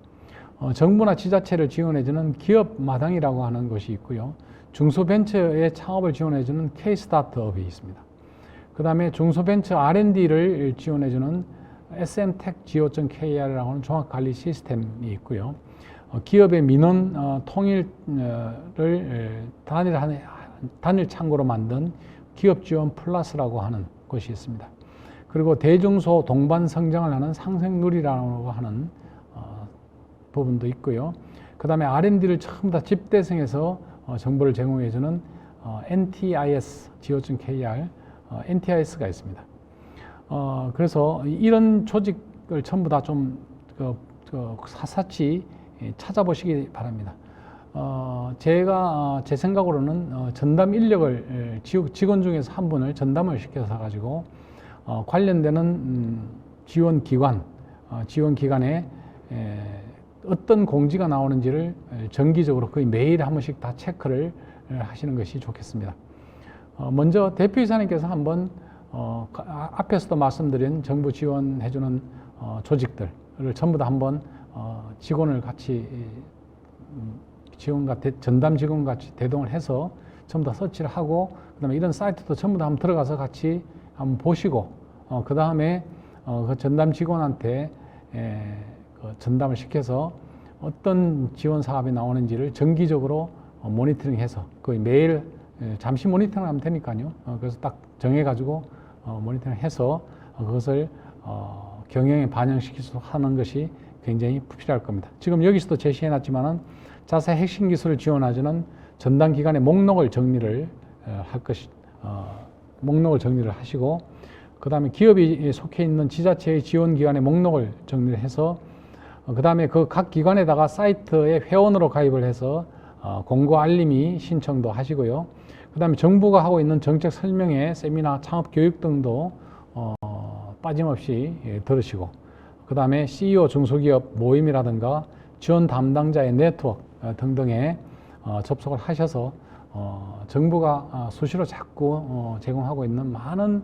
정부나 지자체를 지원해주는 기업마당이라고 하는 것이 있고요. 중소벤처의 창업을 지원해주는 K-스타트업이 있습니다. 그 다음에 중소벤처 R&D를 지원해주는 smtech.go.kr이라고 하는 종합관리 시스템이 있고요. 기업의 민원 통일을 단일 창구로 만든 기업지원 플러스라고 하는 것이 있습니다. 그리고 대중소 동반 성장을 하는 상생누리라고 하는 부분도 있고요. 그 다음에 R&D를 전부 다 집대성해서 정보를 제공해주는 NTIS.go.kr, NTIS가 있습니다. 그래서 이런 조직을 전부 다 좀 사사치 찾아보시기 바랍니다. 제가 제 생각으로는 전담 인력을 직원 중에서 한 분을 전담을 시켜서 가지고 관련되는 지원기관에 어떤 공지가 나오는지를 정기적으로 거의 매일 한 번씩 다 체크를 하시는 것이 좋겠습니다. 먼저 대표이사님께서 한번 앞에서도 말씀드린 정부 지원해주는 조직들을 전부 다 한번 직원을 같이 전담 직원 같이 대동을 해서 전부 다 서치를 하고, 그 다음에 이런 사이트도 전부 다 한번 들어가서 같이 한번 보시고, 그 다음에 그 전담 직원한테 전담을 시켜서 어떤 지원 사업이 나오는지를 정기적으로 모니터링해서 거의 매일 잠시 모니터링 하면 되니까요. 그래서 딱 정해가지고 모니터링해서 그것을 경영에 반영시키도록 하는 것이 굉장히 필요할 겁니다. 지금 여기서도 제시해놨지만은 자사 핵심 기술을 지원하는 전담 기관의 목록을 정리를 목록을 정리를 하시고, 그 다음에 기업이 속해 있는 지자체의 지원 기관의 목록을 정리를 해서, 그 다음에 그 각 기관에다가 사이트에 회원으로 가입을 해서 공고 알림이 신청도 하시고요. 그 다음에 정부가 하고 있는 정책 설명회, 세미나, 창업 교육 등도 빠짐없이 들으시고, 그 다음에 CEO 중소기업 모임이라든가 지원 담당자의 네트워크 등등에 접속을 하셔서 정부가 수시로 자꾸 제공하고 있는 많은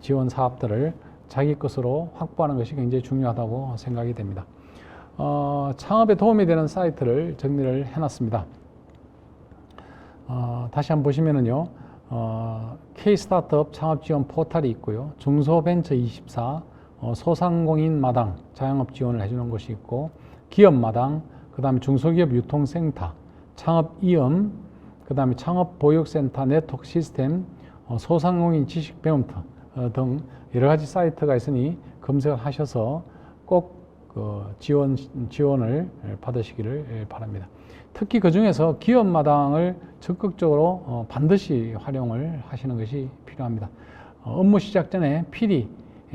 지원 사업들을 자기 것으로 확보하는 것이 굉장히 중요하다고 생각이 됩니다. 창업에 도움이 되는 사이트를 정리를 해놨습니다. 다시 한번 보시면은요, K-스타트업 창업 지원 포털이 있고요. 중소벤처24, 소상공인 마당 자영업 지원을 해주는 곳이 있고, 기업 마당, 그 다음에 중소기업 유통센터, 창업 이음, 그 다음에 창업 보육센터 네트워크 시스템, 소상공인 지식 배움터 등 여러 가지 사이트가 있으니 검색을 하셔서 꼭 지원을 받으시기를 바랍니다. 특히 그 중에서 기업 마당을 적극적으로 반드시 활용을 하시는 것이 필요합니다. 업무 시작 전에 필히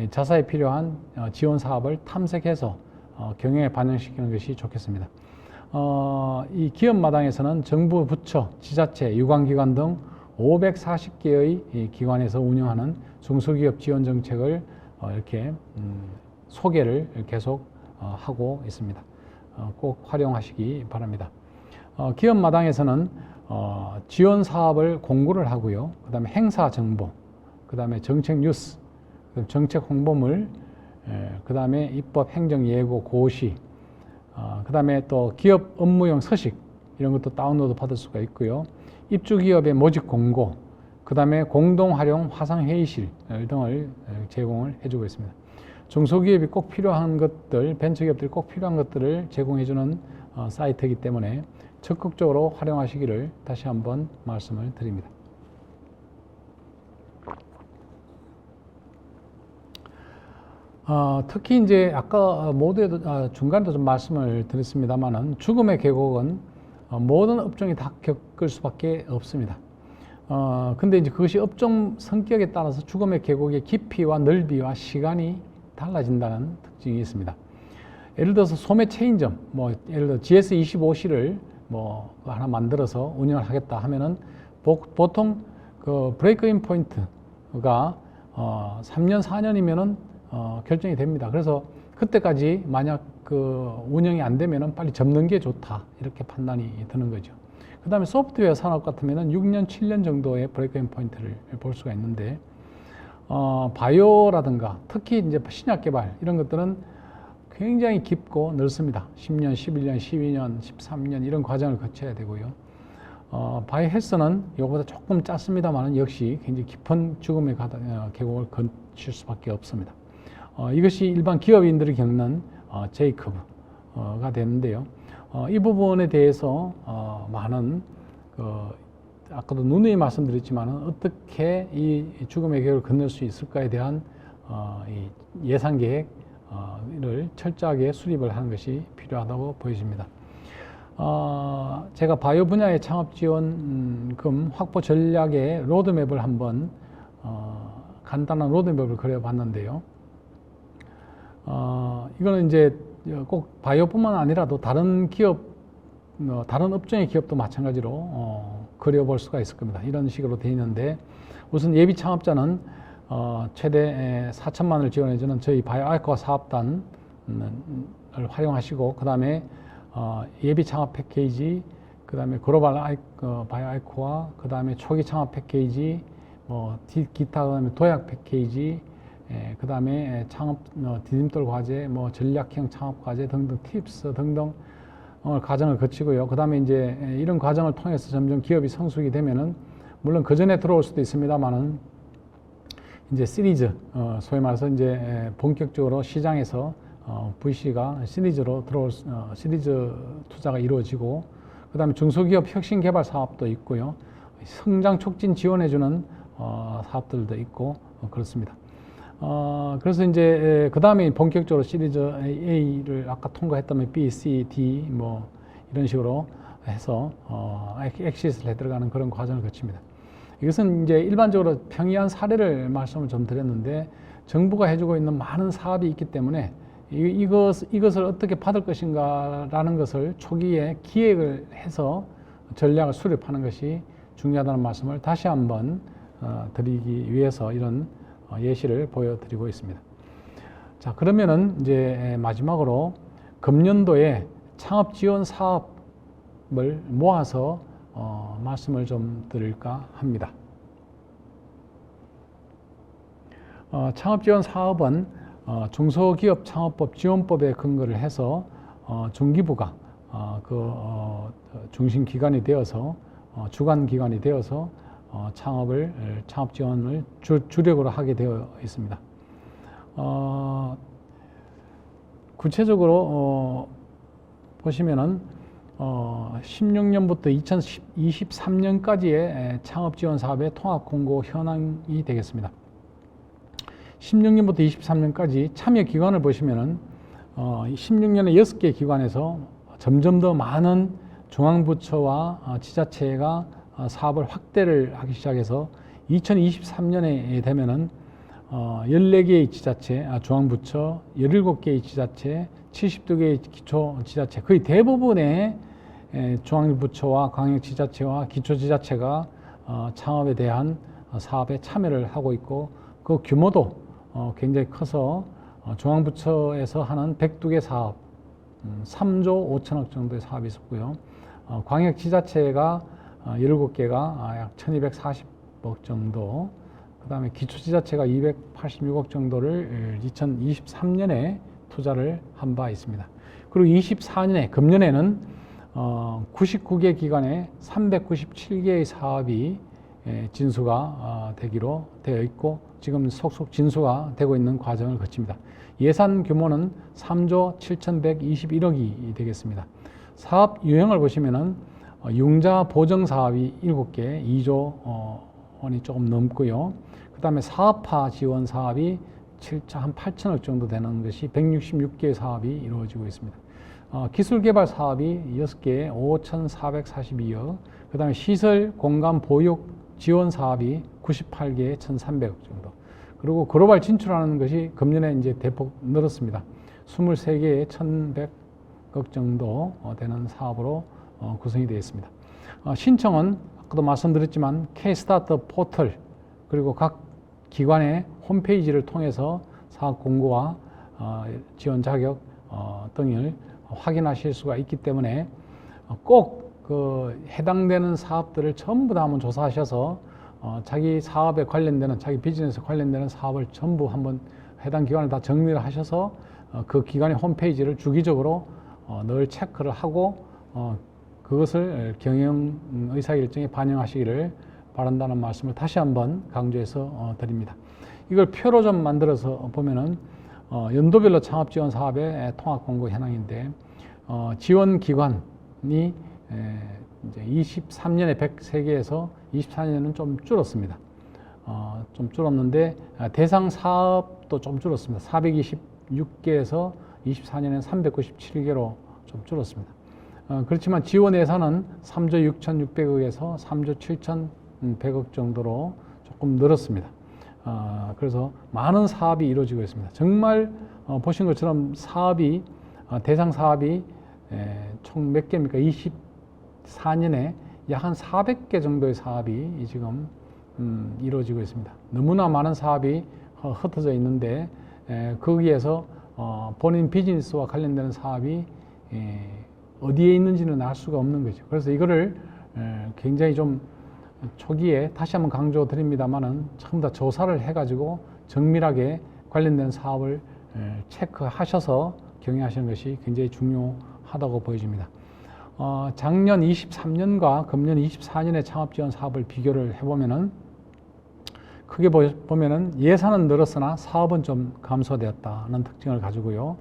자사에 필요한 지원 사업을 탐색해서 경영에 반영시키는 것이 좋겠습니다. 이 기업 마당에서는 정부 부처, 지자체, 유관기관 등 540개의 기관에서 운영하는 중소기업 지원 정책을 이렇게 소개를 계속 하고 있습니다. 꼭 활용하시기 바랍니다. 기업 마당에서는 지원 사업을 공고를 하고요. 그 다음에 행사 정보, 그 다음에 정책 뉴스, 정책 홍보물, 그 다음에 입법 행정 예고 고시, 그 다음에 또 기업 업무용 서식 이런 것도 다운로드 받을 수가 있고요. 입주 기업의 모집 공고, 그 다음에 공동 활용 화상 회의실 등을 제공을 해주고 있습니다. 중소기업이 꼭 필요한 것들, 벤처기업들이 꼭 필요한 것들을 제공해주는 사이트이기 때문에 적극적으로 활용하시기를 다시 한번 말씀을 드립니다. 특히 이제 아까 모두에도 중간에도 좀 말씀을 드렸습니다만은 죽음의 계곡은 모든 업종이 다 겪을 수밖에 없습니다. 근데 이제 그것이 업종 성격에 따라서 죽음의 계곡의 깊이와 넓이와 시간이 달라진다는 특징이 있습니다. 예를 들어서 소매 체인점, 예를 들어 GS25C를 하나 만들어서 운영을 하겠다 하면은 보통 그 브레이크인 포인트가 3년, 4년이면은 결정이 됩니다. 그래서 그때까지 만약 그 운영이 안 되면은 빨리 접는 게 좋다, 이렇게 판단이 드는 거죠. 그 다음에 소프트웨어 산업 같으면 6년, 7년 정도의 브레이크인 포인트를 볼 수가 있는데, 바이오라든가 특히 이제 신약 개발 이런 것들은 굉장히 깊고 넓습니다. 10년, 11년, 12년, 13년 이런 과정을 거쳐야 되고요. 바이오 헬스는 이거보다 조금 짧습니다만 역시 굉장히 깊은 죽음의 계곡을 거칠 수밖에 없습니다. 이것이 일반 기업인들이 겪는 J커브가 되는데요. 이 부분에 대해서 많은 아까도 누누이 말씀드렸지만 어떻게 이 죽음의 계곡을 건널 수 있을까에 대한 이 예산 계획을 철저하게 수립을 하는 것이 필요하다고 보여집니다. 제가 바이오 분야의 창업 지원금 확보 전략의 로드맵을 한번 간단한 로드맵을 그려봤는데요. 이거는 이제 꼭 바이오뿐만 아니라도 다른 기업, 다른 업종의 기업도 마찬가지로 그려볼 수가 있을 겁니다. 이런 식으로 되어 있는데, 우선 예비 창업자는 최대 4천만 원을 지원해주는 저희 바이오 아이코아 사업단을 활용하시고, 그 다음에 예비 창업 패키지, 그 다음에 글로벌 바이오 아이코아, 그 다음에 초기 창업 패키지, 기타, 그 다음에 도약 패키지, 그 다음에 창업 디딤돌 과제, 전략형 창업 과제 등등 팁스 등등 과정을 거치고요. 그 다음에 이제 이런 과정을 통해서 점점 기업이 성숙이 되면은, 물론 그 전에 들어올 수도 있습니다만은 이제 시리즈, 소위 말해서 이제 본격적으로 시장에서 VC가 시리즈로 들어올 시리즈 투자가 이루어지고, 그 다음에 중소기업 혁신 개발 사업도 있고요. 성장 촉진 지원해주는 사업들도 있고 그렇습니다. 그래서 이제 그 다음에 본격적으로 시리즈 A를 아까 통과했다면 B, C, D 이런 식으로 해서 엑시스를 해 들어가는 그런 과정을 거칩니다. 이것은 이제 일반적으로 평이한 사례를 말씀을 좀 드렸는데, 정부가 해주고 있는 많은 사업이 있기 때문에 이것을 어떻게 받을 것인가라는 것을 초기에 기획을 해서 전략을 수립하는 것이 중요하다는 말씀을 다시 한번 드리기 위해서 이런 예시를 보여드리고 있습니다. 자, 그러면은 이제 마지막으로 금년도에 창업 지원 사업을 모아서 말씀을 좀 드릴까 합니다. 창업 지원 사업은 중소기업 창업법 지원법에 근거를 해서 중기부가 중심 기관이 되어서 주관 기관이 되어서 창업 지원을 주력으로 하게 되어 있습니다. 구체적으로 보시면은 16년부터 2023년까지의 창업 지원 사업의 통합 공고 현황이 되겠습니다. 16년부터 23년까지 참여 기관을 보시면은 16년에 6개 기관에서 점점 더 많은 중앙부처와 지자체가 사업을 확대를 하기 시작해서 2023년에 되면은 14개의 지자체, 중앙부처, 17개의 지자체, 72개의 기초지자체, 거의 대부분의 중앙부처와 광역지자체와 기초지자체가 창업에 대한 사업에 참여를 하고 있고, 그 규모도 굉장히 커서 중앙부처에서 하는 102개 사업, 3조 5천억 정도의 사업이 있었고요. 광역지자체가 17개가 약 1240억 정도, 그 다음에 기초지자체가 286억 정도를 2023년에 투자를 한 바 있습니다. 그리고 24년에, 금년에는 99개 기관에 397개의 사업이 진수가 되기로 되어 있고, 지금 속속 진수가 되고 있는 과정을 거칩니다. 예산 규모는 3조 7,121억이 되겠습니다. 사업 유형을 보시면은 융자 보정 사업이 7개, 2조 원이 조금 넘고요. 그 다음에 사업화 지원 사업이 한 8천억 정도 되는 것이 166개의 사업이 이루어지고 있습니다. 기술개발 사업이 6개, 5,442억, 그 다음에 시설 공간 보육 지원 사업이 98개에 1,300억 정도. 그리고 글로벌 진출하는 것이 금년에 이제 대폭 늘었습니다. 23개에 1,100억 정도 되는 사업으로 구성이 되어 있습니다. 신청은 아까도 말씀드렸지만 K-스타트업 포털, 그리고 각 기관의 홈페이지를 통해서 사업 공고와 지원 자격 등을 확인하실 수가 있기 때문에 꼭 해당되는 사업들을 전부 다 한번 조사하셔서 자기 사업에 관련되는, 자기 비즈니스에 관련되는 사업을 전부 한번 해당 기관을 다 정리를 하셔서 그 기관의 홈페이지를 주기적으로 늘 체크를 하고 그것을 경영 의사결정에 반영하시기를 바란다는 말씀을 다시 한번 강조해서 드립니다. 이걸 표로 좀 만들어서 보면은 연도별로 창업 지원 사업의 통합 공고 현황인데 지원 기관이 이제 23년에 103개에서 24년은 좀 줄었습니다. 좀 줄었는데 대상 사업도 좀 줄었습니다. 426개에서 24년에 397개로 좀 줄었습니다. 그렇지만 지원 예산은 3조 6,600억에서 3조 7,100억 정도로 조금 늘었습니다. 그래서 많은 사업이 이루어지고 있습니다. 정말 보신 것처럼 사업이 대상 사업이 총 몇 개입니까? 24년에 약 한 400개 정도의 사업이 지금 이루어지고 있습니다. 너무나 많은 사업이 흩어져 있는데 거기에서 본인 비즈니스와 관련되는 사업이 어디에 있는지는 알 수가 없는 거죠. 그래서 이거를 굉장히 좀 초기에 다시 한번 강조 드립니다만은 전부 다 조사를 해가지고 정밀하게 관련된 사업을 체크하셔서 경영하시는 것이 굉장히 중요하다고 보여집니다. 작년 23년과 금년 24년의 창업지원 사업을 비교를 해보면은 크게 보면은 예산은 늘었으나 사업은 좀 감소되었다는 특징을 가지고요.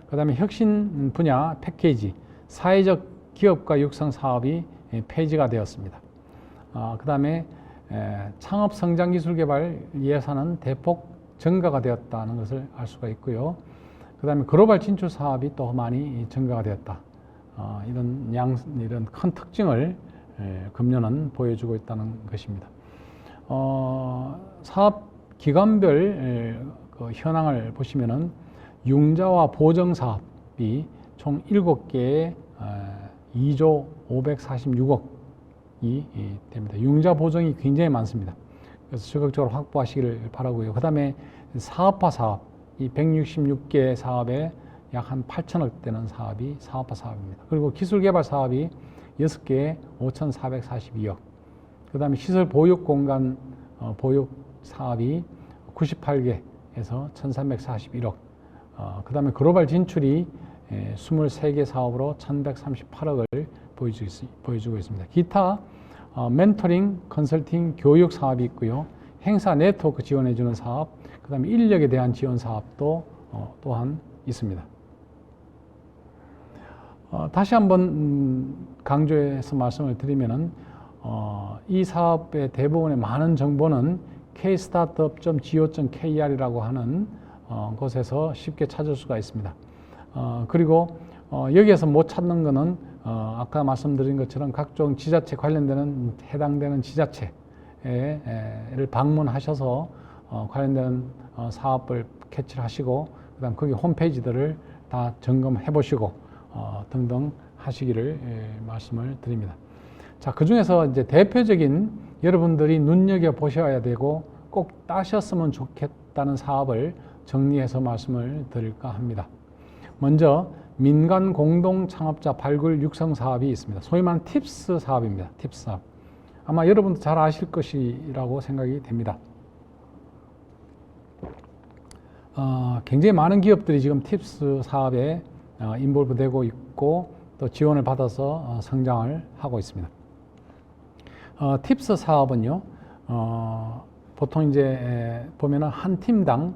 그 다음에 혁신 분야 패키지, 사회적 기업가 육성 사업이 폐지가 되었습니다. 그 다음에 창업 성장 기술 개발 예산은 대폭 증가가 되었다는 것을 알 수가 있고요. 그 다음에 글로벌 진출 사업이 또 많이 증가가 되었다. 이런 큰 특징을 금년은 보여주고 있다는 것입니다. 사업 기관별 그 현황을 보시면은 융자와 보정 사업이 총 7개의 2조 546억이 됩니다. 융자 보정이 굉장히 많습니다. 그래서 적극적으로 확보하시기를 바라고요. 그 다음에 사업화 사업, 이 166개 사업에 약 한 8천억 되는 사업이 사업화 사업입니다. 그리고 기술개발 사업이 6개에 5,442억. 그 다음에 시설 보육 공간 보육 사업이 98개에서 1,341억. 그 다음에 글로벌 진출이 23개 사업으로 1,138억을 보여주고 있습니다. 기타 멘토링, 컨설팅, 교육 사업이 있고요. 행사 네트워크 지원해주는 사업, 그 다음에 인력에 대한 지원 사업도 또한 있습니다. 다시 한번 강조해서 말씀을 드리면은 이 사업의 대부분의 많은 정보는 kstartup.go.kr이라고 하는 곳에서 쉽게 찾을 수가 있습니다. 그리고 여기에서 못 찾는 것은 아까 말씀드린 것처럼 각종 지자체 관련되는 해당되는 지자체를 방문하셔서 관련된 사업을 캐치를 하시고 그다음 거기 홈페이지들을 다 점검해 보시고 등등 하시기를 말씀을 드립니다. 자, 그 중에서 이제 대표적인 여러분들이 눈여겨 보셔야 되고 꼭 따셨으면 좋겠다는 사업을 정리해서 말씀을 드릴까 합니다. 먼저 민간 공동 창업자 발굴 육성 사업이 있습니다. 소위 말하는 팁스 사업입니다. 팁스 사업. 아마 여러분도 잘 아실 것이라고 생각이 됩니다. 굉장히 많은 기업들이 지금 팁스 사업에 인볼브 되고 있고 또 지원을 받아서 성장을 하고 있습니다. 팁스 사업은요, 보통 이제 보면은 한 팀당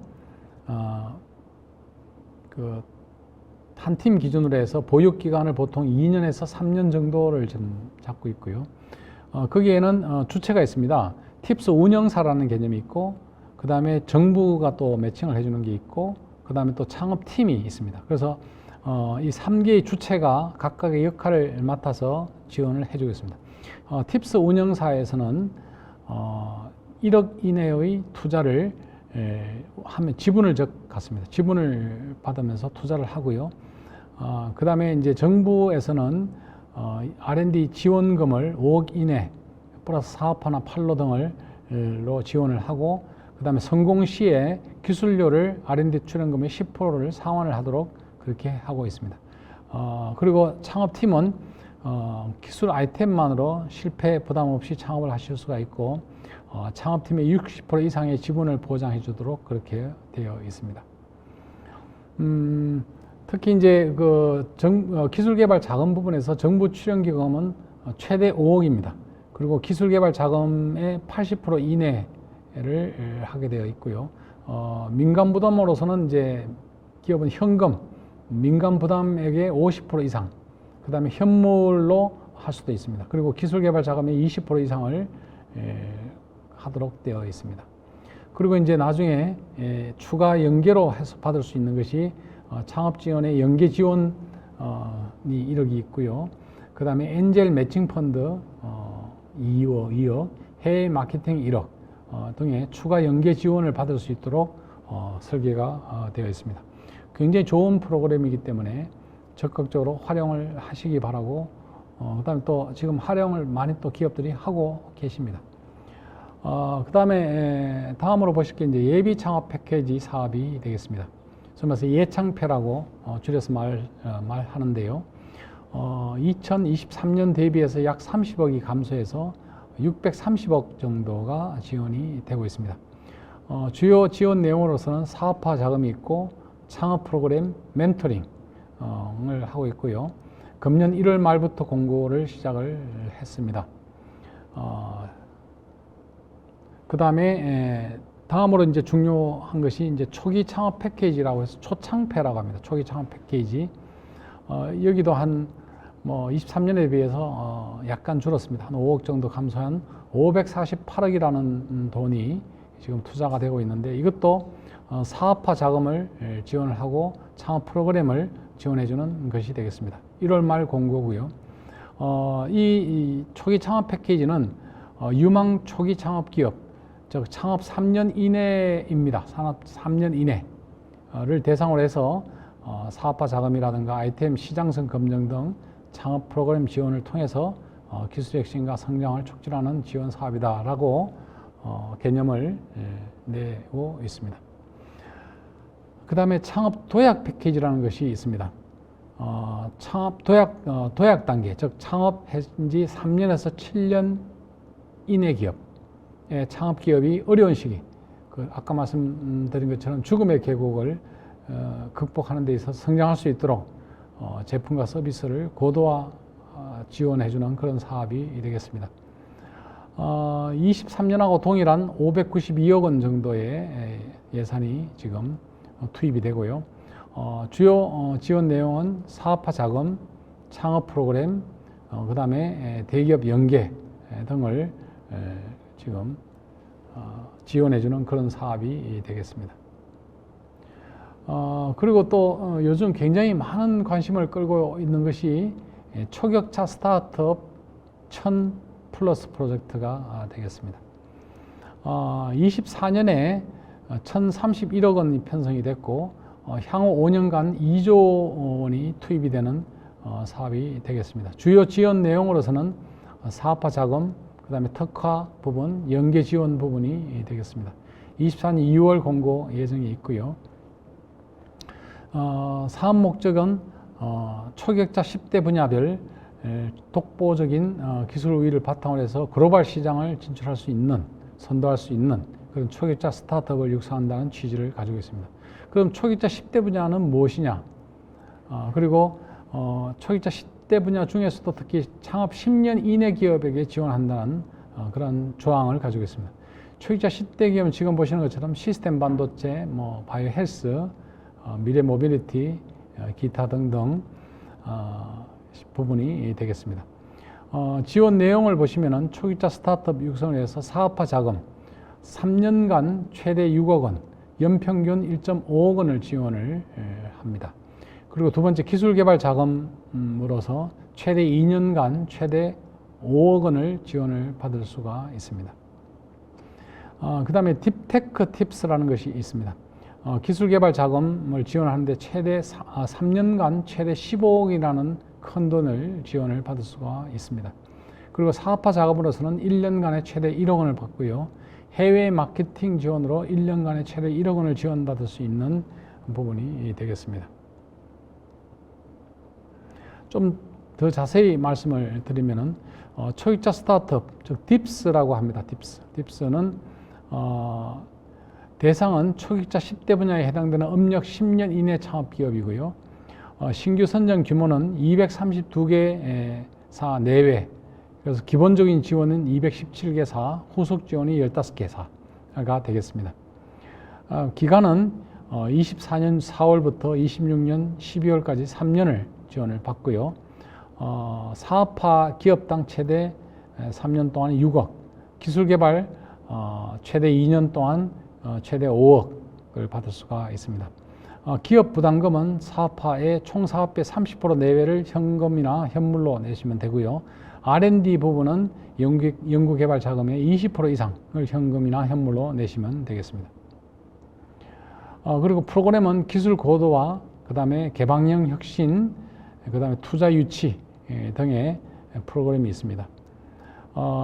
한 팀 기준으로 해서 보육 기간을 보통 2년에서 3년 정도를 좀 잡고 있고요. 거기에는 주체가 있습니다. 팁스 운영사라는 개념이 있고, 그 다음에 정부가 또 매칭을 해주는 게 있고, 그 다음에 또 창업팀이 있습니다. 그래서 이 3개의 주체가 각각의 역할을 맡아서 지원을 해주고 있습니다. 팁스 운영사에서는 1억 이내의 투자를 하면 지분을 갖습니다. 지분을 받으면서 투자를 하고요. 그 다음에 이제 정부에서는 R&D 지원금을 5억 이내 플러스 사업화나 판로 등을로 지원을 하고, 그 다음에 성공 시에 기술료를 R&D 출연금의 10%를 상환을 하도록 그렇게 하고 있습니다. 그리고 창업팀은 기술 아이템만으로 실패 부담 없이 창업을 하실 수가 있고 창업팀의 60% 이상의 지분을 보장해 주도록 그렇게 되어 있습니다. 특히 이제 기술개발 자금 부분에서 정부 출연기금은 최대 5억입니다. 그리고 기술개발 자금의 80% 이내를 하게 되어 있고요. 민간 부담으로서는 이제 기업은 현금, 민간 부담액의 50% 이상, 그 다음에 현물로 할 수도 있습니다. 그리고 기술개발 자금의 20% 이상을 하도록 되어 있습니다. 그리고 이제 나중에 추가 연계로 해서 받을 수 있는 것이 창업지원의 연계 지원이 1억이 있고요. 그 다음에 엔젤 매칭 펀드 2억, 해외 마케팅 1억 등의 추가 연계 지원을 받을 수 있도록 설계가 되어 있습니다. 굉장히 좋은 프로그램이기 때문에 적극적으로 활용을 하시기 바라고 그 다음에 또 지금 활용을 많이 또 기업들이 하고 계십니다. 그 다음에 다음으로 보실 게 이제 예비 창업 패키지 사업이 되겠습니다. 그래서 예창패라고 줄여서 말하는데요. 2023년 대비해서 약 30억이 감소해서 630억 정도가 지원이 되고 있습니다. 주요 지원 내용으로서는 사업화 자금이 있고 창업 프로그램 멘토링을 하고 있고요. 금년 1월 말부터 공고를 시작을 했습니다. 그 다음에 다음으로 이제 중요한 것이 이제 초기 창업 패키지라고 해서 초창패라고 합니다. 초기 창업 패키지. 여기도 한 23년에 비해서 약간 줄었습니다. 한 5억 정도 감소한 548억이라는 돈이 지금 투자가 되고 있는데 이것도 사업화 자금을 지원을 하고 창업 프로그램을 지원해 주는 것이 되겠습니다. 1월 말 공고고요. 이 초기 창업 패키지는 유망 초기 창업 기업, 즉 창업 3년 이내입니다. 산업 3년 이내를 대상으로 해서 사업화 자금이라든가 아이템 시장성 검증 등 창업 프로그램 지원을 통해서 기술 혁신과 성장을 촉진하는 지원 사업이다라고 개념을 내고 있습니다. 그 다음에 창업 도약 패키지라는 것이 있습니다. 창업 도약 단계, 즉 창업한 지 3년에서 7년 이내 기업, 창업 기업이 어려운 시기, 아까 말씀드린 것처럼 죽음의 계곡을 극복하는 데 있어서 성장할 수 있도록 제품과 서비스를 고도화 지원해주는 그런 사업이 되겠습니다. 23년하고 동일한 592억 원 정도의 예산이 지금 투입이 되고요. 주요 지원 내용은 사업화 자금, 창업 프로그램, 그 다음에 대기업 연계 등을 지금 지원해주는 그런 사업이 되겠습니다. 그리고 또 요즘 굉장히 많은 관심을 끌고 있는 것이 초격차 스타트업 1000 플러스 프로젝트가 되겠습니다. 24년에 1031억 원이 편성이 됐고 향후 5년간 2조 원이 투입이 되는 사업이 되겠습니다. 주요 지원 내용으로서는 사업화 자금, 그 다음에 특화 부분, 연계 지원 부분이 되겠습니다. 24년 2월 공고 예정이 있고요. 사업 목적은 초격자 10대 분야별 독보적인 기술 우위를 바탕으로 해서 글로벌 시장을 진출할 수 있는, 선도할 수 있는 그런 초격자 스타트업을 육성한다는 취지를 가지고 있습니다. 그럼 초격자 10대 분야는 무엇이냐? 그리고 초격자 10대 분야 중에서도 특히 창업 10년 이내 기업에게 지원한다는 그런 조항을 가지고 있습니다. 초격자 10대 기업은 지금 보시는 것처럼 시스템 반도체, 바이오 헬스, 미래 모빌리티, 기타 등등 부분이 되겠습니다. 지원 내용을 보시면은 초격자 스타트업 육성을 위해서 사업화 자금 3년간 최대 6억 원, 연평균 1.5억 원을 지원을 합니다. 그리고 두 번째 기술 개발 자금으로서 최대 2년간 최대 5억 원을 지원을 받을 수가 있습니다. 그 다음에 딥테크 팁스라는 것이 있습니다. 기술 개발 자금을 지원하는데 최대 3년간 최대 15억이라는 큰 돈을 지원을 받을 수가 있습니다. 그리고 사업화 자금으로서는 1년간에 최대 1억 원을 받고요. 해외 마케팅 지원으로 1년간에 최대 1억 원을 지원받을 수 있는 부분이 되겠습니다. 좀 더 자세히 말씀을 드리면은 초직자 스타트업, 즉 딥스라고 합니다. 딥스는 대상은 초직자 10대 분야에 해당되는 업력 10년 이내 창업 기업이고요. 신규 선정 규모는 232개 사 내외. 그래서 기본적인 지원은 217개 사, 후속 지원이 15개 사가 되겠습니다. 기간은 24년 4월부터 26년 12월까지 3년을 지원을 받고요. 사업화 기업당 최대 3년 동안 6억, 기술개발 최대 2년 동안 최대 5억을 받을 수가 있습니다. 기업 부담금은 사업화의 총 사업비의 30% 내외를 현금이나 현물로 내시면 되고요. R&D 부분은 연구개발 자금의 20% 이상을 현금이나 현물로 내시면 되겠습니다. 그리고 프로그램은 기술 고도화, 그 다음에 개방형 혁신, 그 다음에 투자 유치 등의 프로그램이 있습니다.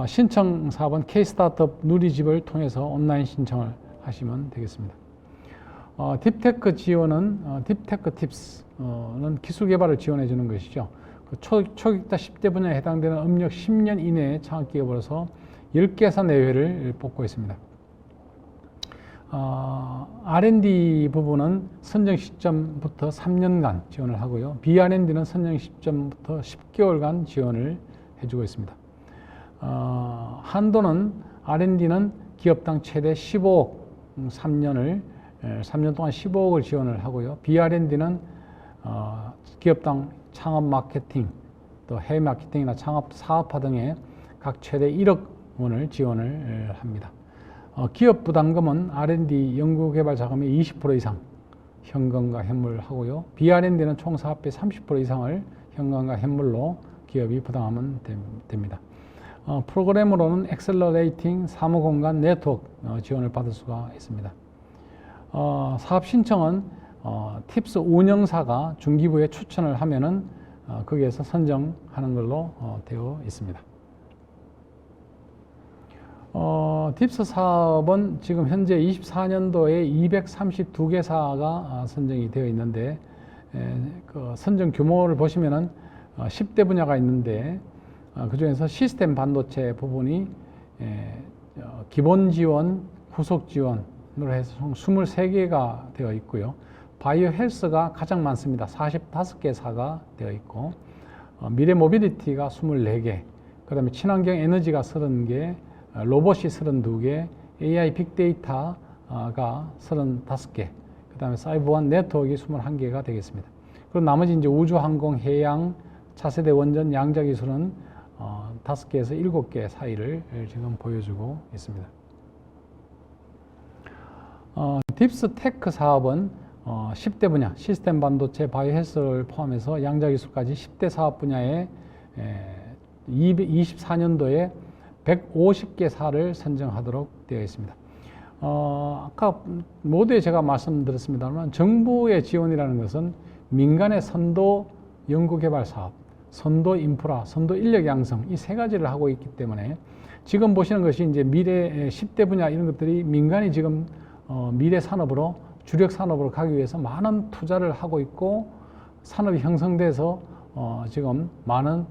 신청 사업은 K-스타트업 누리집을 통해서 온라인 신청을 하시면 되겠습니다. 딥테크 지원은 딥테크 팁스는 기술 개발을 지원해 주는 것이죠. 초직자 10대 분야에 해당되는 업력 10년 이내의 창업기업으로서 10개사 내외를 뽑고 있습니다. R&D 부분은 선정 시점부터 3년간 지원을 하고요. B&D는 선정 시점부터 10개월간 지원을 해주고 있습니다. 한도는 R&D는 기업당 최대 15억 3년 동안 15억을 지원을 하고요. B&D는 기업당 창업 마케팅, 또 해외 마케팅이나 창업 사업화 등의 각 최대 1억 원을 지원을 합니다. 기업 부담금은 R&D 연구개발 자금의 20% 이상 현금과 현물을 하고요. B&D는 총 사업비 30% 이상을 현금과 현물로 기업이 부담하면 됩니다. 프로그램으로는 엑셀러레이팅 사무공간 네트워크 지원을 받을 수가 있습니다. 사업 신청은 팁스 운영사가 중기부에 추천을 하면은 거기에서 선정하는 걸로 되어 있습니다. 팁스 사업은 지금 현재 24년도에 232개사가 선정이 되어 있는데, 그 선정 규모를 보시면은 10대 분야가 있는데, 그 중에서 시스템 반도체 부분이 기본 지원, 후속 지원으로 해서 총 23개가 되어 있고요. 바이오 헬스가 가장 많습니다. 45개사가 되어 있고, 미래 모빌리티가 24개, 그 다음에 친환경 에너지가 30개, 로봇이 32개, AI 빅데이터가 35개, 그 다음에 사이버원 네트워크가 21개가 되겠습니다. 그리고 나머지 이제 우주, 항공, 해양, 차세대 원전, 양자 기술은 5개에서 7개 사이를 지금 보여주고 있습니다. 딥스 테크 사업은 10대 분야, 시스템 반도체, 바이오 헬스를 포함해서 양자 기술까지 10대 사업 분야에 24년도에 150개 사를 선정하도록 되어 있습니다. 아까 모두에 제가 말씀드렸습니다만 정부의 지원이라는 것은 민간의 선도 연구개발 사업, 선도 인프라, 선도 인력 양성 이 세 가지를 하고 있기 때문에 지금 보시는 것이 이제 미래 10대 분야 이런 것들이 민간이 지금 미래 산업으로 주력 산업으로 가기 위해서 많은 투자를 하고 있고 산업이 형성돼서 지금 많은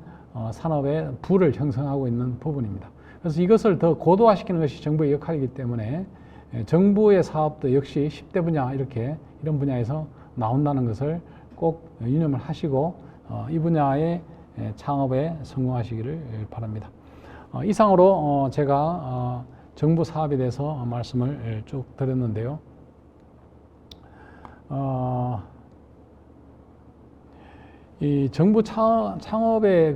산업의 부를 형성하고 있는 부분입니다. 그래서 이것을 더 고도화시키는 것이 정부의 역할이기 때문에 정부의 사업도 역시 10대 분야 이런 분야에서 나온다는 것을 꼭 유념을 하시고 이 분야의 창업에 성공하시기를 바랍니다. 이상으로 제가 정부 사업에 대해서 말씀을 쭉 드렸는데요. 이 정부 창업의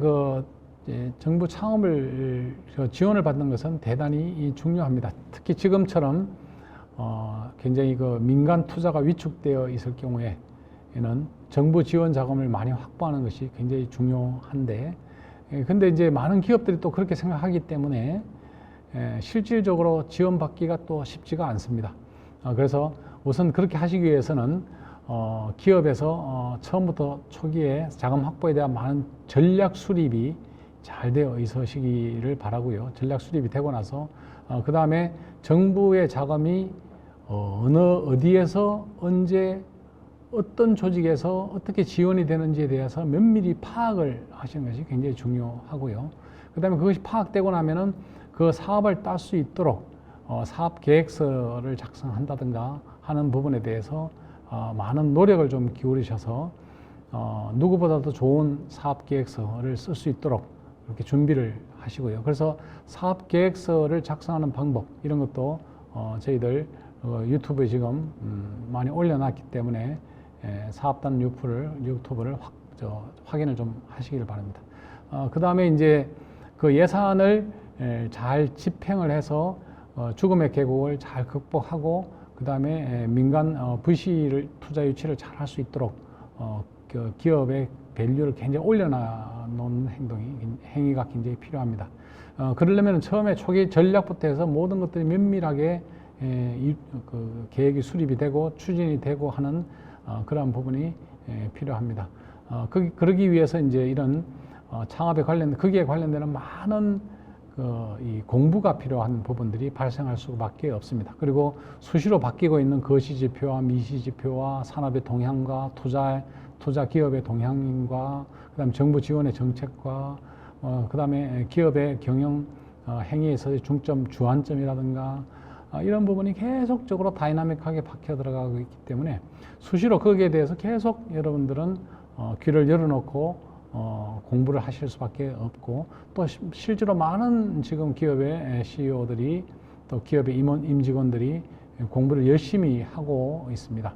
정부 창업을 지원을 받는 것은 대단히 중요합니다. 특히 지금처럼 굉장히 민간 투자가 위축되어 있을 경우에는 정부 지원 자금을 많이 확보하는 것이 굉장히 중요한데, 근데 이제 많은 기업들이 또 그렇게 생각하기 때문에 실질적으로 지원받기가 또 쉽지가 않습니다. 그래서 우선 그렇게 하시기 위해서는 기업에서 처음부터 초기에 자금 확보에 대한 많은 전략 수립이 잘 되어 있으시기를 바라고요. 전략 수립이 되고 나서 그 다음에 정부의 자금이 어디에서 언제 어떤 조직에서 어떻게 지원이 되는지에 대해서 면밀히 파악을 하시는 것이 굉장히 중요하고요. 그 다음에 그것이 파악되고 나면은 그 사업을 딸 수 있도록 사업 계획서를 작성한다든가 하는 부분에 대해서 많은 노력을 좀 기울이셔서 누구보다도 좋은 사업 계획서를 쓸 수 있도록 그렇게 준비를 하시고요. 그래서 사업 계획서를 작성하는 방법 이런 것도 저희들 유튜브에 지금 많이 올려놨기 때문에 사업단 유튜브를 확인을 좀 하시길 바랍니다. 그 다음에 이제 그 예산을 잘 집행을 해서 죽음의 계곡을 잘 극복하고 그 다음에 민간 VC 투자 유치를 잘 할 수 있도록 그 기업의 밸류를 굉장히 올려놓는 행위가 굉장히 필요합니다. 그러려면 처음에 초기 전략부터 해서 모든 것들이 면밀하게 그 계획이 수립이 되고 추진이 되고 하는 그러한 부분이 필요합니다. 그러기 위해서 이제 이런 창업에 거기에 관련되는 많은 이 공부가 필요한 부분들이 발생할 수밖에 없습니다. 그리고 수시로 바뀌고 있는 거시지표와 미시지표와 산업의 동향과 투자 기업의 동향과 그다음에 정부 지원의 정책과 그다음에 기업의 경영 행위에서의 중점 주안점이라든가 이런 부분이 계속적으로 다이나믹하게 바뀌어 들어가고 있기 때문에 수시로 거기에 대해서 계속 여러분들은 귀를 열어놓고 공부를 하실 수밖에 없고 또 실제로 많은 지금 기업의 CEO들이 또 기업의 임직원들이 공부를 열심히 하고 있습니다.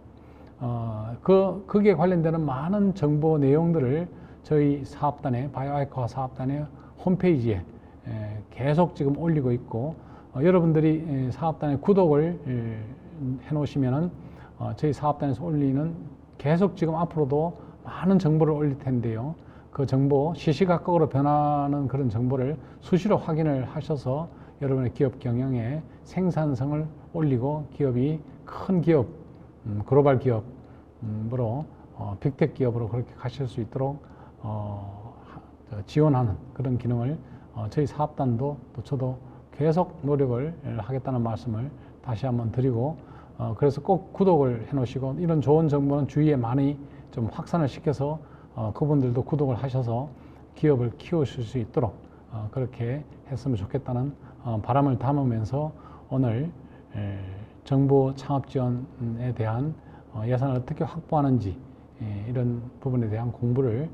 거기에 관련되는 많은 정보 내용들을 저희 사업단의 바이오아이커 사업단의 홈페이지에 계속 지금 올리고 있고 여러분들이 사업단의 구독을 해 놓으시면은 저희 사업단에서 올리는 계속 지금 앞으로도 많은 정보를 올릴 텐데요. 그 정보 시시각각으로 변하는 그런 정보를 수시로 확인을 하셔서 여러분의 기업 경영에 생산성을 올리고 기업이 큰 기업, 글로벌 기업으로 빅테크 기업으로 그렇게 가실 수 있도록 지원하는 그런 기능을 저희 사업단도 또 저도 계속 노력을 하겠다는 말씀을 다시 한번 드리고 그래서 꼭 구독을 해 놓으시고 이런 좋은 정보는 주위에 많이 좀 확산을 시켜서 그분들도 구독을 하셔서 기업을 키우실 수 있도록 그렇게 했으면 좋겠다는 바람을 담으면서 오늘 정부 창업 지원에 대한 예산을 어떻게 확보하는지 이런 부분에 대한 공부를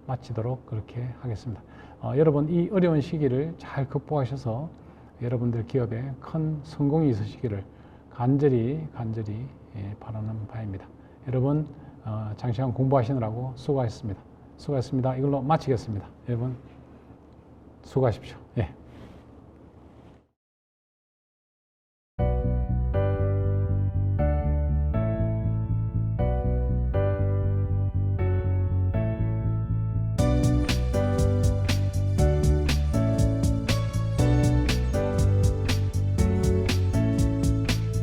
마치도록 그렇게 하겠습니다. 여러분 이 어려운 시기를 잘 극복하셔서 여러분들 기업에 큰 성공이 있으시기를 간절히 바라는 바입니다. 여러분 장시간 공부하시느라고 수고하셨습니다. 이걸로 마치겠습니다. 여러분 수고하십시오.